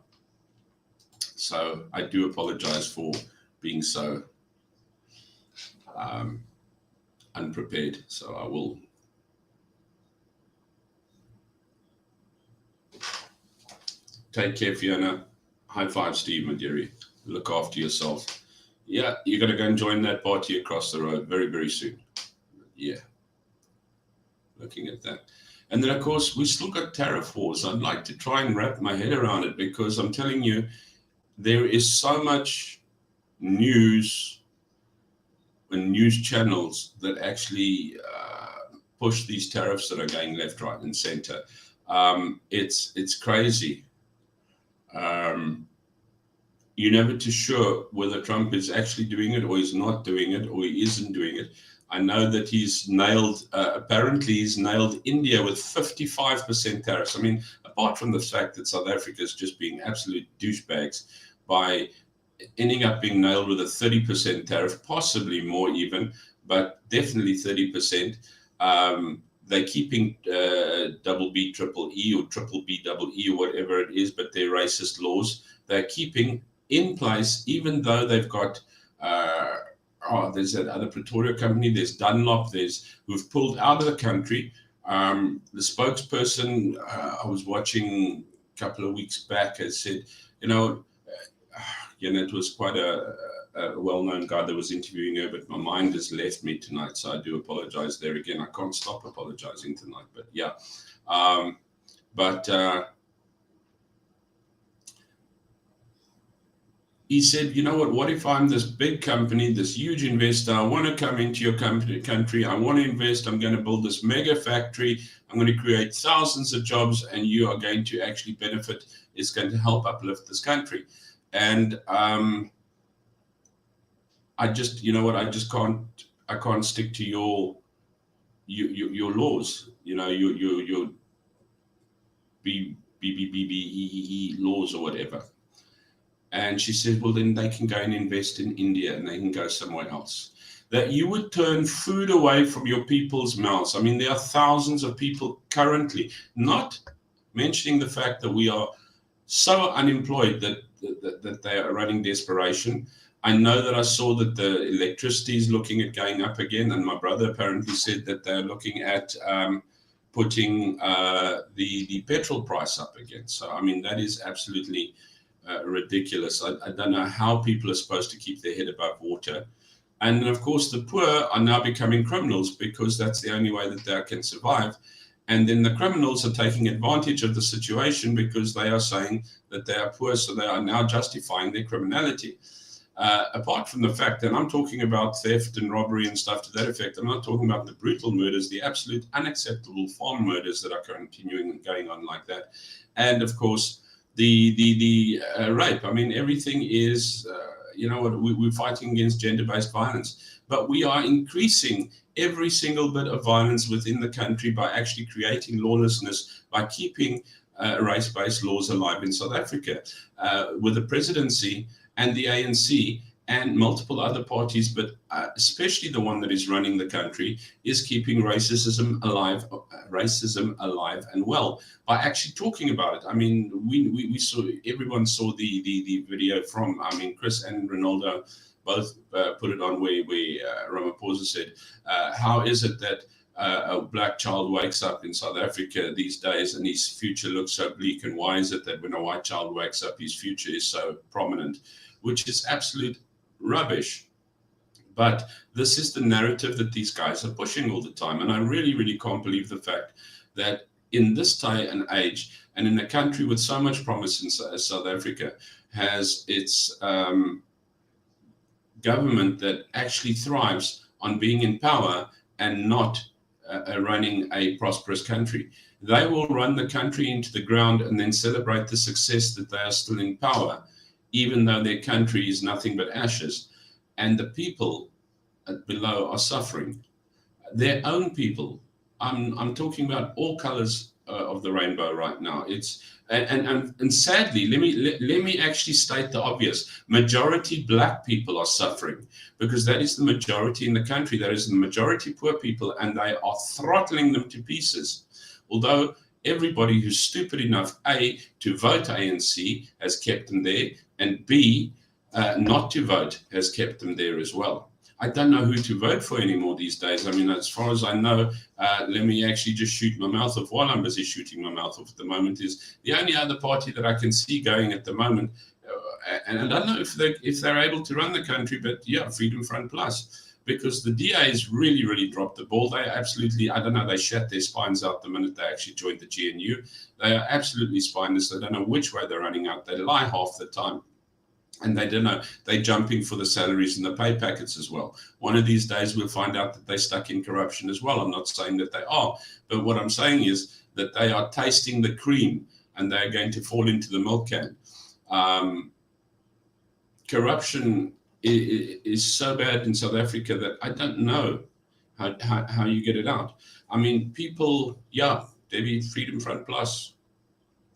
So I do apologize for being so unprepared. So I will. Take care, Fiona. High five, Steve, my dearie. Look after yourself. Yeah, you're going to go and join that party across the road very, very soon. Yeah. Looking at that. And then, of course, we still got tariff wars. I'd like to try and wrap my head around it because I'm telling you, there is so much news and news channels that actually push these tariffs that are going left, right, and center. It's crazy. You're never too sure whether Trump is actually doing it or he's not doing it or he isn't doing it. I know that he's nailed, apparently he's nailed India with 55% tariffs. I mean, apart from the fact that South Africa is just being absolute douchebags by ending up being nailed with a 30% tariff, possibly more even, but definitely 30%. They're keeping double B, triple E, or triple B, double E, or whatever it is, but they're racist laws. They're keeping in place, even though they've got, there's that other Pretoria company, there's Dunlop, who've pulled out of the country. The spokesperson I was watching a couple of weeks back has said, it was quite a well-known guy that was interviewing her, but my mind has left me tonight, so I do apologize there again. I can't stop apologizing tonight, but yeah. He said, you know what if I'm this big company, this huge investor, I want to come into your country, I want to invest, I'm going to build this mega factory, I'm going to create thousands of jobs, and you are going to actually benefit, it's going to help uplift this country. And I just, I can't stick to your laws, your BBBBEE laws or whatever. And she said, well, then they can go and invest in India and they can go somewhere else. That you would turn food away from your people's mouths. I mean, there are thousands of people currently, not mentioning the fact that we are so unemployed that they are running desperation. I know that I saw that the electricity is looking at going up again, and my brother apparently said that they're looking at putting the petrol price up again. So, I mean, that is absolutely ridiculous. I don't know how people are supposed to keep their head above water. And of course, the poor are now becoming criminals because that's the only way that they can survive. And then the criminals are taking advantage of the situation because they are saying that they are poor, so they are now justifying their criminality. Apart from the fact that I'm talking about theft and robbery and stuff to that effect, I'm not talking about the brutal murders, the absolute unacceptable farm murders that are continuing and going on like that. And of course, the rape. I mean, everything is, we're fighting against gender-based violence, but we are increasing every single bit of violence within the country by actually creating lawlessness, by keeping race-based laws alive in South Africa, with the presidency and the ANC and multiple other parties, but especially the one that is running the country, is keeping racism alive and well by actually talking about it. I mean, we saw, everyone saw the video from, Chris and Renaldo both put it on where Ramaphosa said, how is it that a black child wakes up in South Africa these days and his future looks so bleak, and why is it that when a white child wakes up his future is so prominent, which is absolute rubbish. But this is the narrative that these guys are pushing all the time, and I really, really can't believe the fact that in this day and age, and in a country with so much promise in South Africa, has its government that actually thrives on being in power and not running a prosperous country. They will run the country into the ground and then celebrate the success that they are still in power, even though their country is nothing but ashes. And the people below are suffering. Their own people. I'm talking about all colors of the rainbow right now. It's and sadly, let me actually state the obvious. Majority black people are suffering because that is the majority in the country. That is the majority poor people, and they are throttling them to pieces. Although everybody who's stupid enough, A, to vote ANC has kept them there, and B, not to vote has kept them there as well. I don't know who to vote for anymore these days. I mean, as far as I know, let me actually just shoot my mouth off while I'm busy shooting my mouth off at the moment, is the only other party that I can see going at the moment. And I don't know if they're able to run the country, but yeah, Freedom Front Plus, because the DA's really, really dropped the ball. They absolutely, I don't know, they shat their spines out the minute they actually joined the GNU. They are absolutely spineless. They don't know which way they're running out. They lie half the time. And they don't know, they're jumping for the salaries and the pay packets as well. One of these days, we'll find out that they're stuck in corruption as well. I'm not saying that they are, but what I'm saying is that they are tasting the cream and they're going to fall into the milk can. Corruption is so bad in South Africa that I don't know how you get it out. I mean, people, yeah, Debbie, Freedom Front Plus,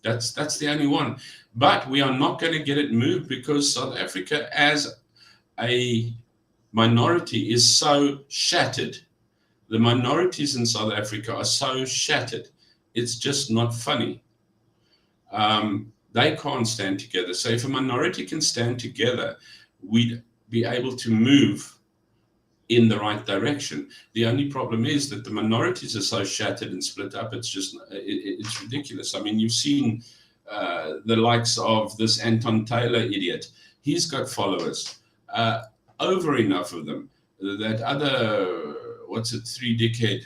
that's the only one. But we are not going to get it moved because South Africa as a minority is so shattered. The minorities in South Africa are so shattered. It's just not funny. They can't stand together. So if a minority can stand together, we'd be able to move in the right direction. The only problem is that the minorities are so shattered and split up. It's just, it's ridiculous. I mean, you've seen the likes of this Anton Taylor idiot. He's got followers, over enough of them. That other, three dickhead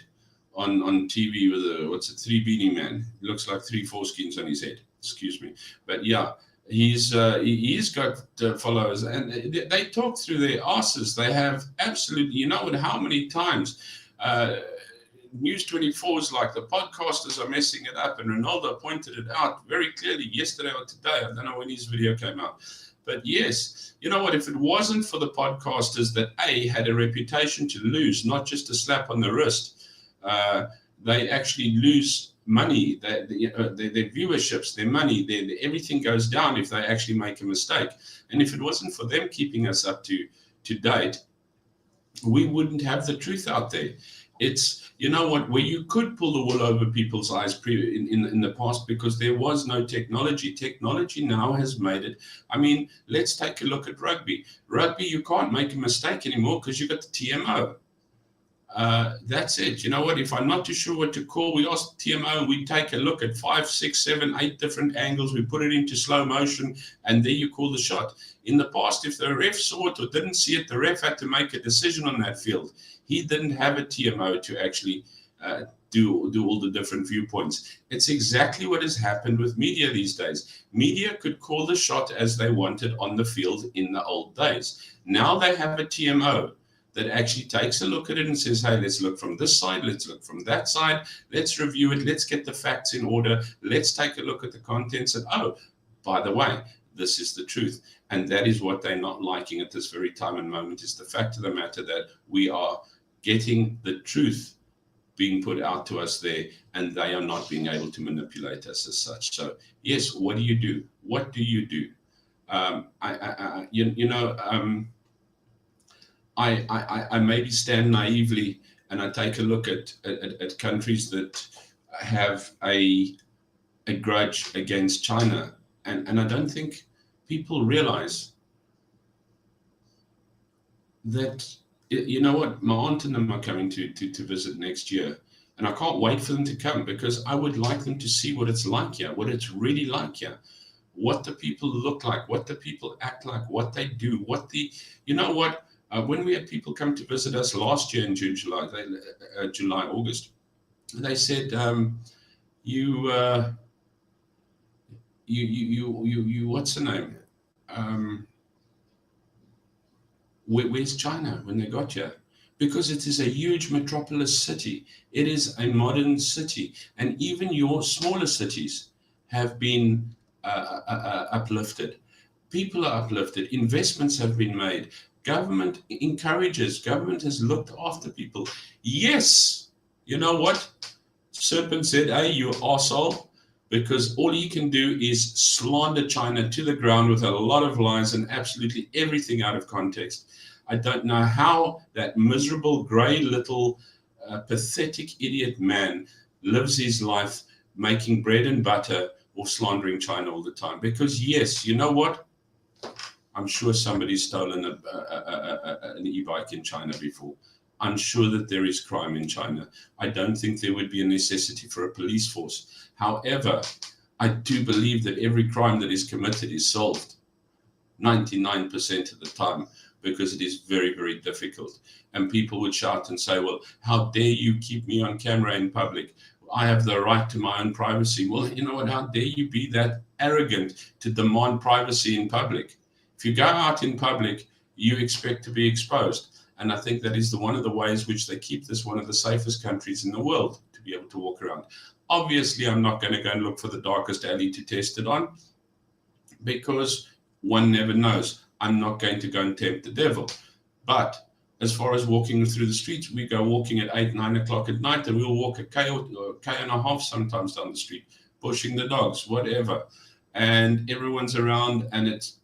on TV with a, three beanie man. Looks like 3 foreskins on his head. Excuse me. But yeah, he's got followers, and they talk through their asses. They have absolutely, you know how many times News 24 is like the podcasters are messing it up, and Renaldo pointed it out very clearly yesterday or today. I don't know when his video came out. But yes, you know what, if it wasn't for the podcasters that A, had a reputation to lose, not just a slap on the wrist, they actually lose money, their viewerships, their money, everything goes down if they actually make a mistake. And if it wasn't for them keeping us up to date, we wouldn't have the truth out there. It's, you know what, where you could pull the wool over people's eyes in the past, because there was no technology. Technology now has made it. I mean, let's take a look at rugby. Rugby, you can't make a mistake anymore because you've got the TMO. That's it. You know what? If I'm not too sure what to call, we ask TMO and we take a look at 5, 6, 7, 8 different angles. We put it into slow motion, and there you call the shot. In the past, if the ref saw it or didn't see it, the ref had to make a decision on that field. He didn't have a TMO to actually do all the different viewpoints. It's exactly what has happened with media these days. Media could call the shot as they wanted on the field in the old days. Now they have a TMO that actually takes a look at it and says, hey, let's look from this side, let's look from that side, let's review it, let's get the facts in order, let's take a look at the contents, and oh, by the way, this is the truth. And that is what they're not liking at this very time and moment, is the fact of the matter that we are getting the truth being put out to us there, and they are not being able to manipulate us as such. So yes, what do you do? What do you do? I maybe stand naively and I take a look at countries that have a grudge against China, and I don't think people realize that, you know what, my aunt and them are coming to visit next year, and I can't wait for them to come, because I would like them to see what it's like here, what it's really like here, what the people look like, what the people act like, what they do, you know what. When we had people come to visit us last year in June, July, August, they said, you what's the name? Where's China when they got here? Because it is a huge metropolis city. It is a modern city. And even your smaller cities have been uplifted. People are uplifted. Investments have been made. Government encourages. Government has looked after people. Yes, you know what? Serpent said, hey, you arsehole, because all he can do is slander China to the ground with a lot of lies and absolutely everything out of context. I don't know how that miserable, grey little, pathetic idiot man lives his life making bread and butter or slandering China all the time. Because yes, you know what? I'm sure somebody's stolen an e-bike in China before. I'm sure that there is crime in China. I don't think there would be a necessity for a police force. However, I do believe that every crime that is committed is solved 99% of the time, because it is very, very difficult. And people would shout and say, well, how dare you keep me on camera in public? I have the right to my own privacy. Well, you know what? How dare you be that arrogant to demand privacy in public? If you go out in public, you expect to be exposed. And I think that is one of the ways which they keep this one of the safest countries in the world, to be able to walk around. Obviously, I'm not going to go and look for the darkest alley to test it on, because one never knows. I'm not going to go and tempt the devil. But as far as walking through the streets, we go walking at 8, 9 o'clock at night, and we'll walk a K or K and a half sometimes down the street, pushing the dogs, whatever. And everyone's around, and it's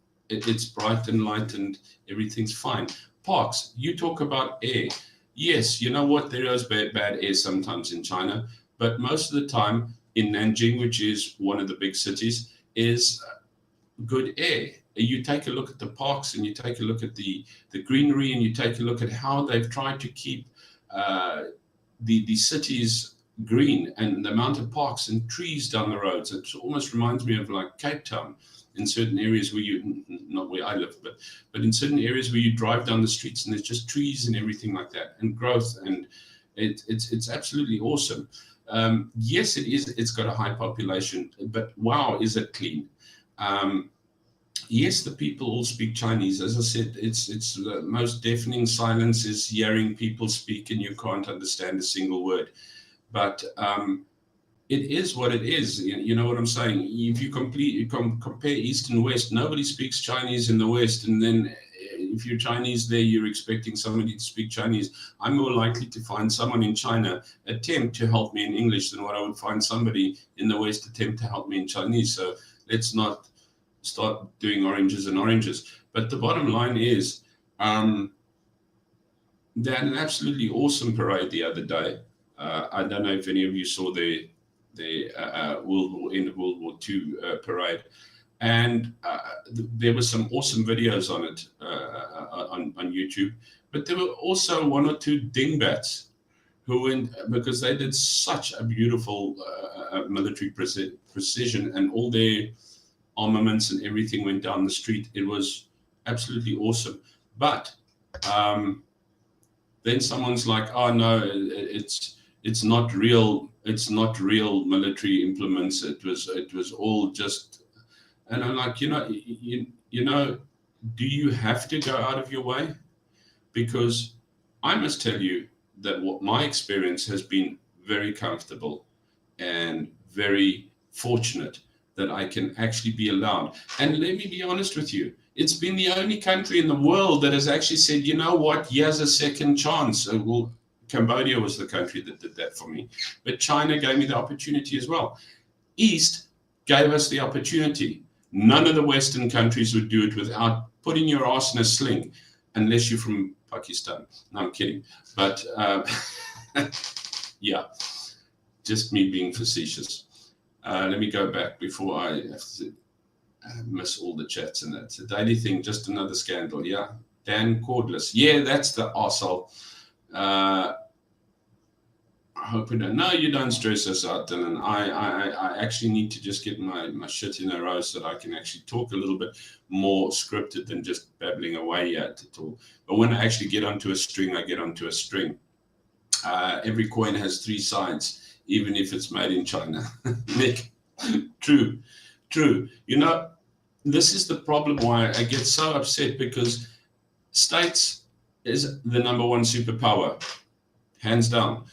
bright and light and everything's fine. Parks, you talk about air. Yes, you know what? There is bad air sometimes in China, but most of the time in Nanjing, which is one of the big cities, is good air. You take a look at the parks, and you take a look at the greenery, and you take a look at how they've tried to keep the cities green, and the amount of parks and trees down the roads. It almost reminds me of like Cape Town. In certain areas where not where I live, but in certain areas where you drive down the streets and there's just trees and everything like that, and growth, and it's absolutely awesome. Yes, it is. It's got a high population, but wow, is it clean? Yes, the people all speak Chinese. As I said, it's the most deafening silence is hearing people speak and you can't understand a single word. But it is what it is. You know what I'm saying? If you compare East and West, nobody speaks Chinese in the West, and then if you're Chinese there, you're expecting somebody to speak Chinese. I'm more likely to find someone in China attempt to help me in English than what I would find somebody in the West attempt to help me in Chinese. So let's not start doing oranges and oranges. But the bottom line is, they had an absolutely awesome parade the other day. I don't know if any of you saw the end of World War II parade. And there were some awesome videos on it on YouTube. But there were also one or two dingbats who went, because they did such a beautiful military precision, and all their armaments and everything went down the street. It was absolutely awesome. But then someone's like, oh no, it's not real. It's not real military implements. It was all just. And I'm like, you know, do you have to go out of your way? Because I must tell you that what my experience has been very comfortable and very fortunate that I can actually be allowed. And let me be honest with you, it's been the only country in the world that has actually said, you know what, here's a second chance. Well, Cambodia was the country that did that for me. But China gave me the opportunity as well. East gave us the opportunity. None of the Western countries would do it without putting your ass in a sling, unless you're from Pakistan. No, I'm kidding. But yeah, just me being facetious. Let me go back before I have to miss all the chats and that. The daily thing, just another scandal. Yeah, Dan Cordless. Yeah, that's the arsehole. I hope we don't. No, you don't stress us out, Dylan. I actually need to just get my shit in a row so that I can actually talk a little bit more scripted than just babbling away at it all. But when I actually get onto a string, I get onto a string. Every coin has three sides, even if it's made in China. Nick, true. You know, this is the problem why I get so upset, because States is the number one superpower, hands down.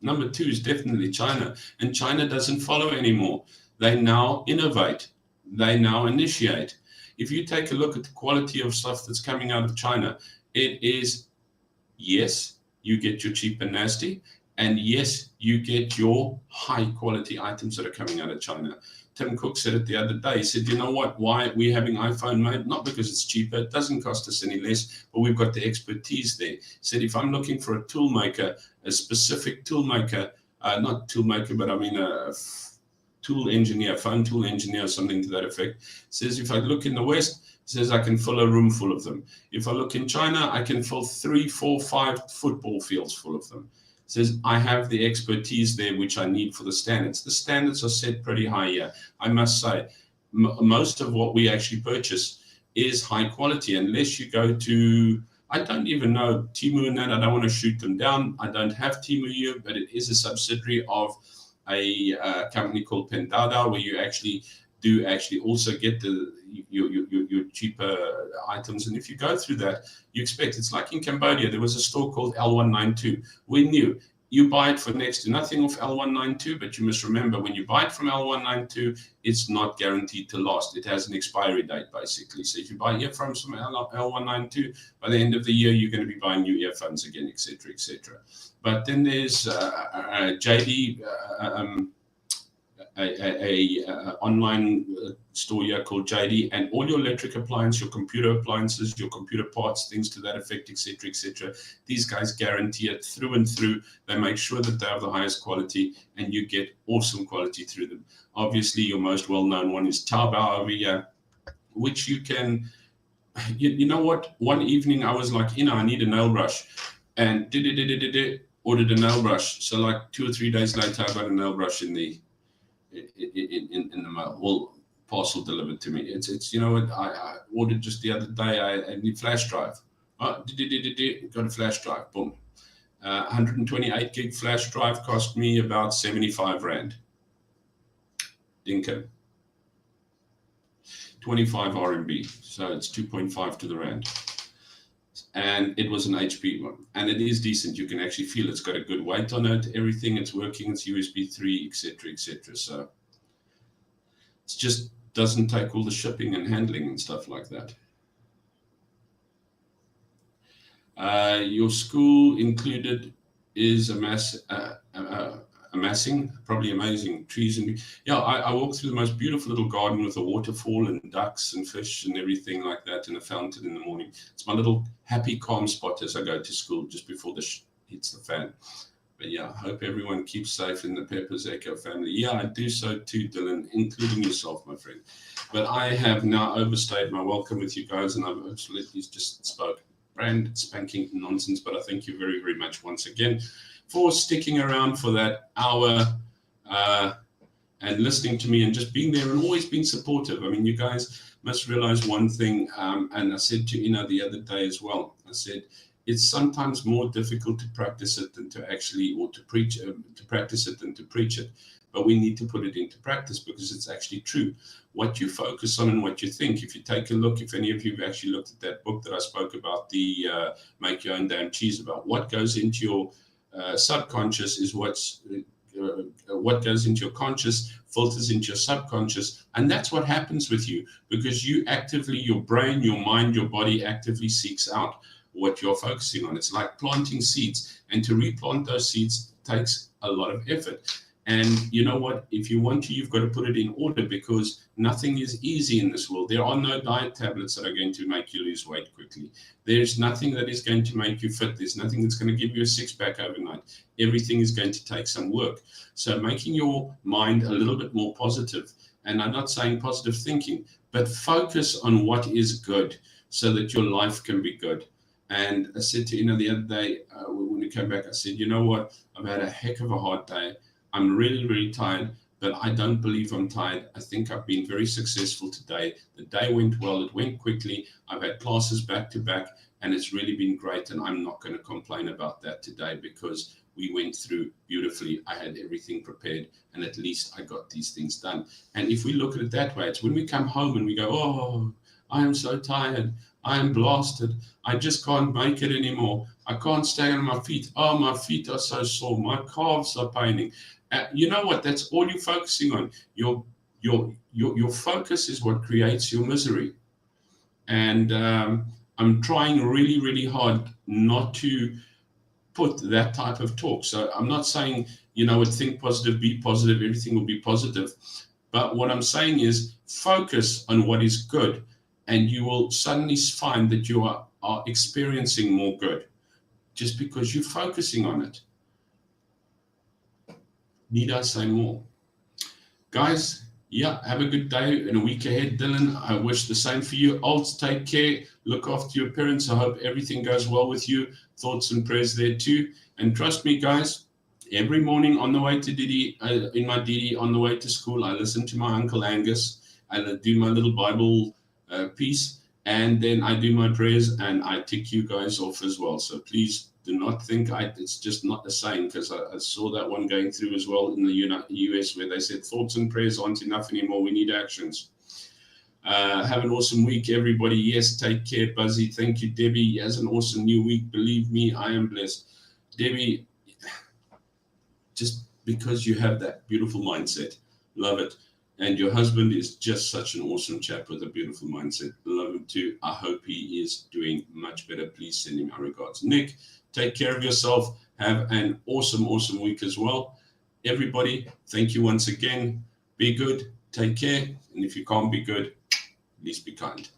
Number two is definitely China, and China doesn't follow anymore. They now innovate, they now initiate. If you take a look at the quality of stuff that's coming out of China, it is, yes, you get your cheap and nasty, and yes, you get your high quality items that are coming out of China. Tim Cook said it the other day. He said, you know what, why we're having iPhone made? Not because it's cheaper, it doesn't cost us any less, but we've got the expertise there. He said, if I'm looking for a tool maker, a specific tool maker, not tool maker, but I mean a tool engineer, phone tool engineer, or something to that effect. Says, if I look in the West, says I can fill a room full of them. If I look in China, I can fill 3, 4, 5 football fields full of them. Says, I have the expertise there which I need for the standards. The standards are set pretty high here. I must say, most of what we actually purchase is high quality, unless you go to, I don't even know, Temu and that. I don't want to shoot them down. I don't have Temu here, but it is a subsidiary of a company called Pendada, where you actually do also get your cheaper items. And if you go through that, you expect, it's like in Cambodia, there was a store called L192. We knew you buy it for next to nothing off L192, but you must remember, when you buy it from L192, it's not guaranteed to last. It has an expiry date, basically. So if you buy earphones from L192, by the end of the year, you're going to be buying new earphones again, etc., etc. But then there's JD, a online store here called JD, and all your electric appliances, your computer appliances, your computer parts, things to that effect, etc., etc. These guys guarantee it through and through. They make sure that they have the highest quality, and you get awesome quality through them. Obviously, your most well-known one is Taobao over here, which you can, you know what? One evening I was like, I need a nail brush, and ordered a nail brush. So like 2 or 3 days later, I got a nail brush in the mail. Well, parcel delivered to me. It's you know what, I ordered just the other day. I need flash drive. Got a flash drive. Boom. 128 gig flash drive cost me about 75 rand. Dinkum. 25 RMB. So it's 2.5 to the rand. And it was an HP one, and it is decent. You can actually feel it's got a good weight on it. Everything, it's working. It's USB 3, etc., etc. So it just doesn't take all the shipping and handling and stuff like that. Your school included is amassing, probably amazing trees. And yeah, I walked through the most beautiful little garden with a waterfall and ducks and fish and everything like that, and a fountain in the morning. It's my little happy, calm spot as I go to school just before the hits the fan. But yeah, I hope everyone keeps safe in the Peppers Echo family. Yeah, I do so too, Dylan, including yourself, my friend. But I have now overstayed my welcome with you guys, and I've absolutely just spoke brand spanking nonsense. But I thank you very, very much once again for sticking around for that hour and listening to me and just being there and always being supportive. I mean, you guys must realize one thing, and I said to Ina the other day as well, I said, it's sometimes more difficult to practice it than to actually, or to preach, to practice it than to preach it. But we need to put it into practice because it's actually true. What you focus on and what you think. If you take a look, if any of you have actually looked at that book that I spoke about, the Make Your Own Damn Cheese, about what goes into your subconscious is what goes into your conscious filters into your subconscious, and that's what happens with you because you actively, your brain, your mind, your body actively seeks out what you're focusing on. It's like planting seeds, and to replant those seeds takes a lot of effort. And you know what? If you want to, you've got to put it in order because nothing is easy in this world. There are no diet tablets that are going to make you lose weight quickly. There's nothing that is going to make you fit. There's nothing that's going to give you a six-pack overnight. Everything is going to take some work. So making your mind a little bit more positive, and I'm not saying positive thinking, but focus on what is good so that your life can be good. And I said to Ina the other day when we came back, I said, you know what? I've had a heck of a hard day. I'm really, really tired, but I don't believe I'm tired. I think I've been very successful today. The day went well. It went quickly. I've had classes back to back, and it's really been great. And I'm not going to complain about that today because we went through beautifully. I had everything prepared, and at least I got these things done. And if we look at it that way, it's when we come home and we go, oh, I am so tired. I am blasted. I just can't make it anymore. I can't stay on my feet. Oh, my feet are so sore. My calves are paining. You know what? That's all you're focusing on. Your focus is what creates your misery. And I'm trying really, really hard not to put that type of talk. So I'm not saying, you know, think positive, be positive, everything will be positive. But what I'm saying is focus on what is good, and you will suddenly find that you are experiencing more good just because you're focusing on it. Need I say more? Guys, yeah, have a good day and a week ahead, Dylan. I wish the same for you. Olds, take care. Look after your parents. I hope everything goes well with you. Thoughts and prayers there too. And trust me, guys, every morning on the way to Didi, in my Didi on the way to school, I listen to my Uncle Angus. I do my little Bible piece, and then I do my prayers, and I tick you guys off as well. So please do not think it's just not the same, because I saw that one going through as well in the US where they said thoughts and prayers aren't enough anymore. We need actions. Have an awesome week, everybody. Yes, take care, Buzzy. Thank you, Debbie. Has an awesome new week. Believe me, I am blessed. Debbie, just because you have that beautiful mindset, love it. And your husband is just such an awesome chap with a beautiful mindset. Love him too. I hope he is doing much better. Please send him our regards. Nick, take care of yourself. Have an awesome, awesome week as well. Everybody, thank you once again. Be good. Take care. And if you can't be good, at least be kind.